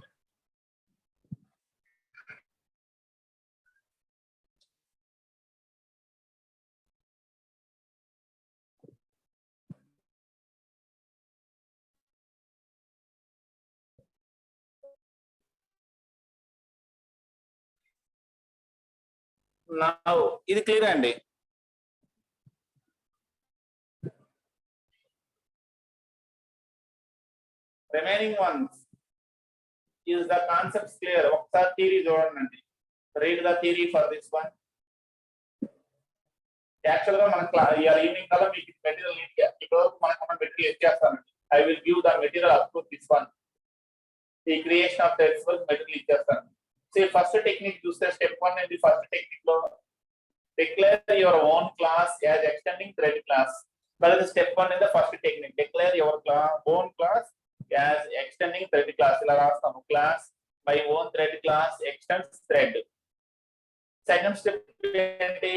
[SPEAKER 2] Now ఇది clear అండి. remaining ones is the concepts clear? ఒకసారి theory చూడండి. read the theory for this one. Actual గా మన ఇవాళ evening కల్లా మీకు material ఇప్పుడు మనకు material ఇచ్చేస్తానండి. I will give the material up to this one. The creation of threads work material ఇచ్చేస్తాను. ఫస్ట్ టెక్నిక్ చూస్తే స్టెప్ 1 అనేది ఫస్ట్ టెక్నిక్ లో declare your own class as extending thread class. That is step 1 in the first technique. Declare your own class as extending thread class. ఇలా రాస్తాము, class my own thread class extends thread. Second step ఏంటి,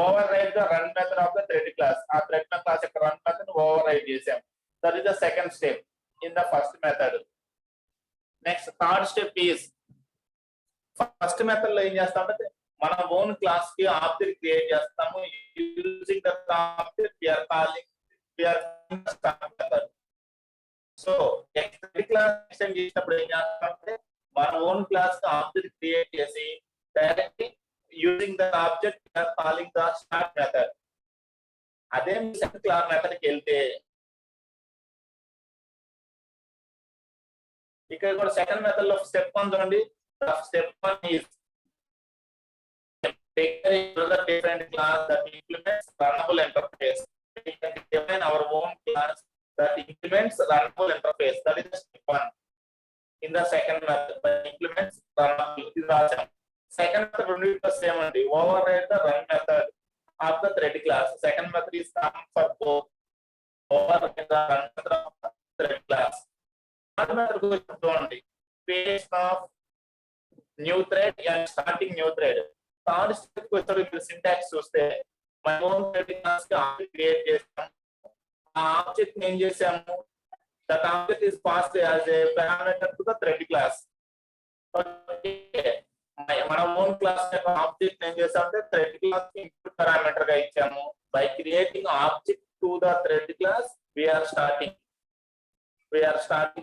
[SPEAKER 2] override the run method of the thread class. ఆ thread class యొక్క run method ను override చేసాం. That is the second step in the first method. Next third step is first method లో ఏం చేస్తామంటే మన own class కి ఆబ్జెక్ట్ క్రియేట్ చేస్తాము. Using that object we are calling start method. So thread class extend చేసినప్పుడు ఏం చేస్తామంటే మన ఓన్ క్లాస్ కి ఆబ్జెక్ట్ క్రియేట్ చేసి directly using that object we are calling the start method. అదే సెకండ్ క్లాస్ మెథడ్ కి వెళ్తే ఇక్కడ కూడా సెకండ్ మెథడ్ లో స్టెప్ 1 చూడండి. Step 1 is declare another different class that implements runnable interface. We can define our own class that implements runnable interface. That is step 1. In the second method, implements runnable. Second method రెండిట్లో same అండి. Override the run method of the thread class. Second method is common for both. Override the run method of the thread class. Third method గురించి చూడండి. Creation of new thread and starting new thread. Third step కి వచ్చేటప్పుడు syntax చూస్తే my own thread class కి object create చేస్తాం. ఆ object ని ఏం చేసాము? That object is passed as a parameter to the thread class. Okay. మన ఓన్ క్లాస్ యొక్క ఆబ్జెక్ట్ ఏం చేసామంటే థ్రెడ్ క్లాస్ కి ఇన్పుట్ పారామీటర్ గా ఇచ్చాము. By creating object to the thread class we are starting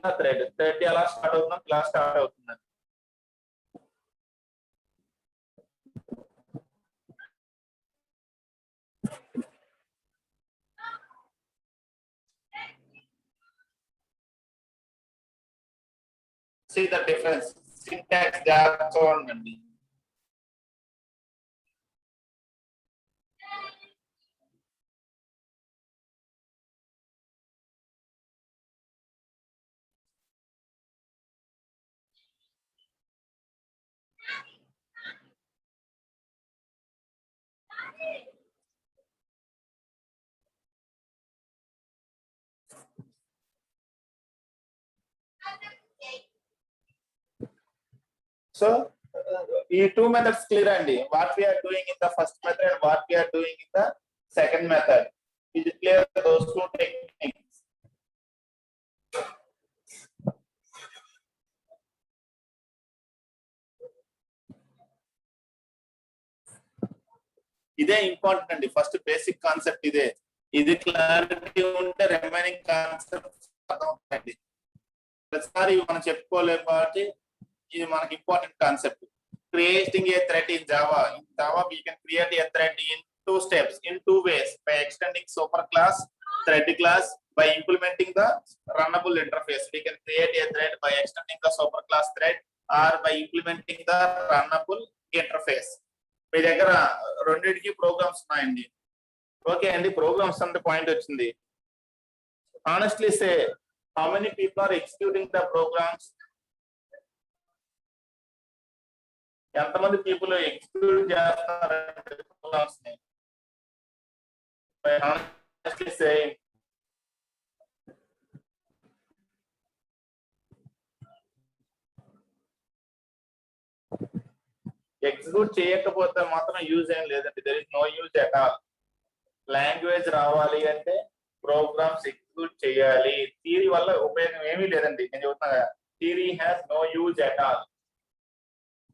[SPEAKER 2] the thread ఎలా స్టార్ట్ అవుతుందో class start అవుతుంది. See the difference. Syntax జాగ్రత్తగా చూడండి. So ఈ two methods clear అండి. What we are doing in the first method and what we are doing in the second method. Is it clear those two techniques? ఇదే important అండి. First basic concept ఇదే. ఇది clarity ఉంటే remaining concepts అర్థమవుతాయండి. ప్రతిసారి మనం చెప్పుకోలేము కాబట్టి ఇది మనకి important concept. Creating a thread in Java. In Java, we can create a thread in two steps, in two ways: by extending superclass, thread class, by implementing the runnable interface. We can create a thread by extending the superclass thread or by implementing the runnable interface. మీ దగ్గర రెండింటికి programmes ఉన్నాయండి. Okay అండి, programmes అంటే point వచ్చింది. Honestly say, how many people are executing the programs? ఎంతమంది people execute చేస్తున్నారు programs ని? Honestly say, execute చేయకపోతే మాత్రం యూజ్ ఏం లేదండి. There is no use at all. Language రావాలి అంటే ప్రోగ్రామ్స్ ఎగ్జిక్యూట్ చేయాలి. థియరీ వల్ల ఉపయోగం ఏమీ లేదండి. నేను చెబుతున్నా, theory has no use at all.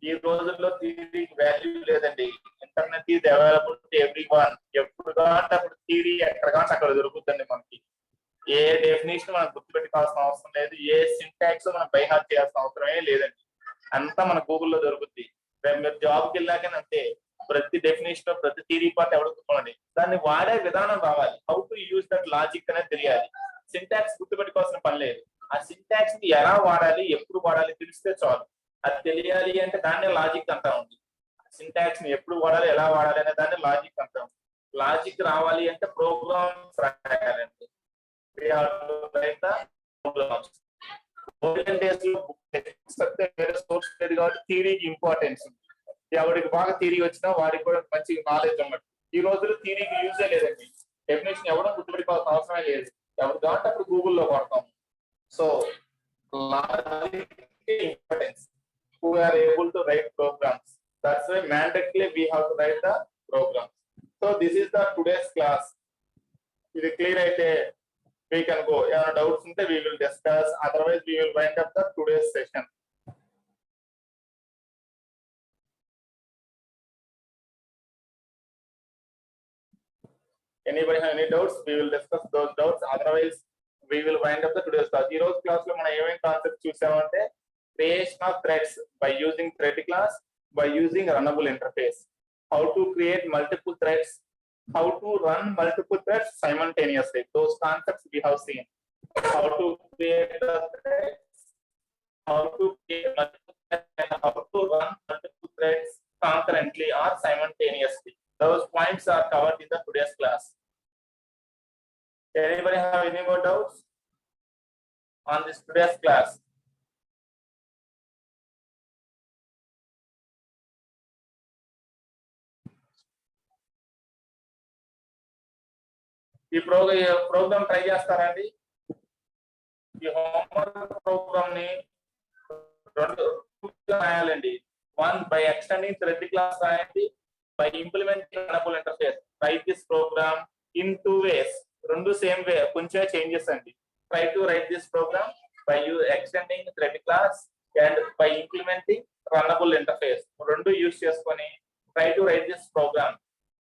[SPEAKER 2] ఈ రోజుల్లో థియరీకి వాల్యూ లేదండి. Internet is available to everyone. ఎప్పుడు కావాలంటే అప్పుడు థియరీ ఎక్కడ కావాలంటే అక్కడ దొరుకుతుంది మనకి. ఏ డెఫినేషన్ మనం గుర్తుపెట్టుకోవాల్సిన అవసరం లేదు. ఏ సింటాక్స్ మనం బైహార్ట్ చేయాల్సిన అవసరమే లేదండి. అంతా మన గూగుల్లో దొరుకుతుంది. మీరు జాబ్కి వెళ్ళాక అంతే, ప్రతి డెఫినేషన్ ప్రతి థియరీ పార్ట్ ఎవరు గుర్తుకోండి. దాన్ని వాడే విధానం రావాలి. How to use that logic అనేది తెలియాలి. సింటాక్స్ గుర్తుపెట్టుకోవాల్సిన పని లేదు. ఆ సింటాక్స్ ని ఎలా వాడాలి, ఎప్పుడు వాడాలి తెలిస్తే చాలు. అది తెలియాలి అంటే దాన్నే లాజిక్ అంతా ఉంది. సింటాక్స్ ని ఎప్పుడు వాడాలి, ఎలా వాడాలి అనే దాన్ని లాజిక్ అంతా ఉంది. లాజిక్ రావాలి అంటే ప్రోగ్రామ్స్ రాయాలండి. వేరే సోర్స్ లేదు కాబట్టి థియరీకి ఇంపార్టెన్స్ ఉంది. ఎవరికి బాగా థియరీ వచ్చినా వాడికి కూడా మంచి నాలెడ్జ్ ఉన్నట్టు. ఈ రోజుల్లో థియరీకి యూజే లేదండి. డెఫినేషన్ ఎవరో గుర్తుపెట్టుకోవాల్సిన అవసరమే లేదు. ఎవరు కాబట్టి అప్పుడు గూగుల్లో కొడతాం. So importance who are able to write programs. That's why mandatorily we have to write the programs. So this is the today's class. Is it clear? We can go. If doubts unte we will discuss. Otherwise we will wind up the today's session. Anybody have any doubts? We will discuss those doubts. Otherwise we will wind up the today's class. Ee roju class lo mana em concept chusamante creation of threads by using thread class, by using runnable interface, how to create multiple threads, how to run multiple threads simultaneously. Those concepts we have seen. How to create the threads, how to create multiple threads, and how to run multiple threads concurrently or simultaneously. Those points are covered in the today's class. Anybody have any more doubts on this today's class? ఈ program try చేస్తారా అండి? ఈ homework program ని రెండు రాయాలండి. One by extending thread class రాయండి, by implementing runnable interface. Write this program in 2 ways. రెండు same way, కొంచెం చేంజెస్ అండి. Try to write this program by extending thread class and by implementing runnable interface. రెండు use చేసుకొని try to write this program.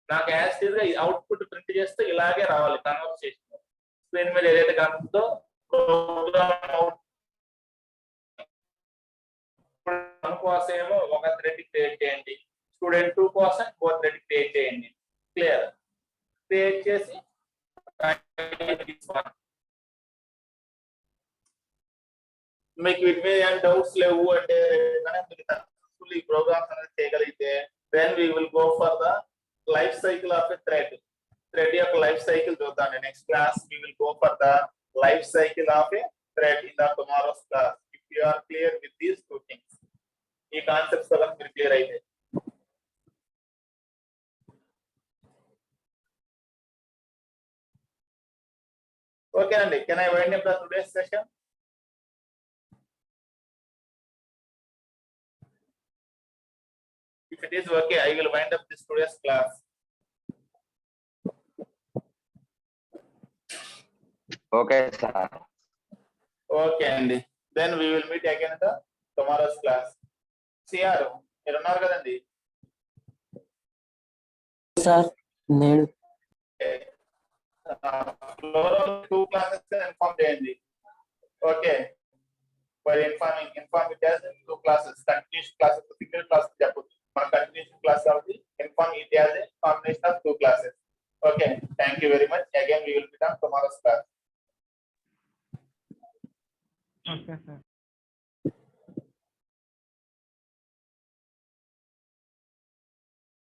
[SPEAKER 2] నాకు as it is గా output print చేస్తే ఇలాగే రావాలి. కన్వర్సేషన్ స్క్రీన్ మీద ఏదైతే కనిపిస్తుందో ప్రోగ్రామ్ అవుట్ కోసం ఏమో ఒక థ్రెడ్ క్రియేట్ చేయండి, స్టూడెంట్ 2 కోసం ఇంకో థ్రెడ్ క్రియేట్ చేయండి. క్లియర్? క్రియేట్ చేసి మీకు వీటి మీద ఏం డౌట్స్ లేవు అంటే సక్సెస్ఫుల్ ఈ ప్రోగ్రామ్స్ అనేది చేయగలిగితే then we will go for the life cycle of a thread. Thread యొక్క లైఫ్ సైకిల్ చూద్దాం. Next class we will go for the life cycle of a thread in the tomorrow's class. If you are clear with these 2 things, ఈ concepts వల్ల మీరు clear అయితే okay అండి. Can I wind up the today's session? If it is okay, I will wind up this today's class.
[SPEAKER 1] Okay, sir.
[SPEAKER 2] Okay, Andy. Then we will meet again in the tomorrow's class. CR, మీరు ఉన్నారు కదండి?
[SPEAKER 4] Sir నేను
[SPEAKER 2] floor 2 classes inform చేయండి. Okay, for inform it as 2 classes. Continuous classes single class చెప్పొచ్చు. మన continuous class కాబట్టి inform it as a combination of 2 classes. Okay, thank you very much. Again we will meet on tomorrow's class.
[SPEAKER 3] Okay sir.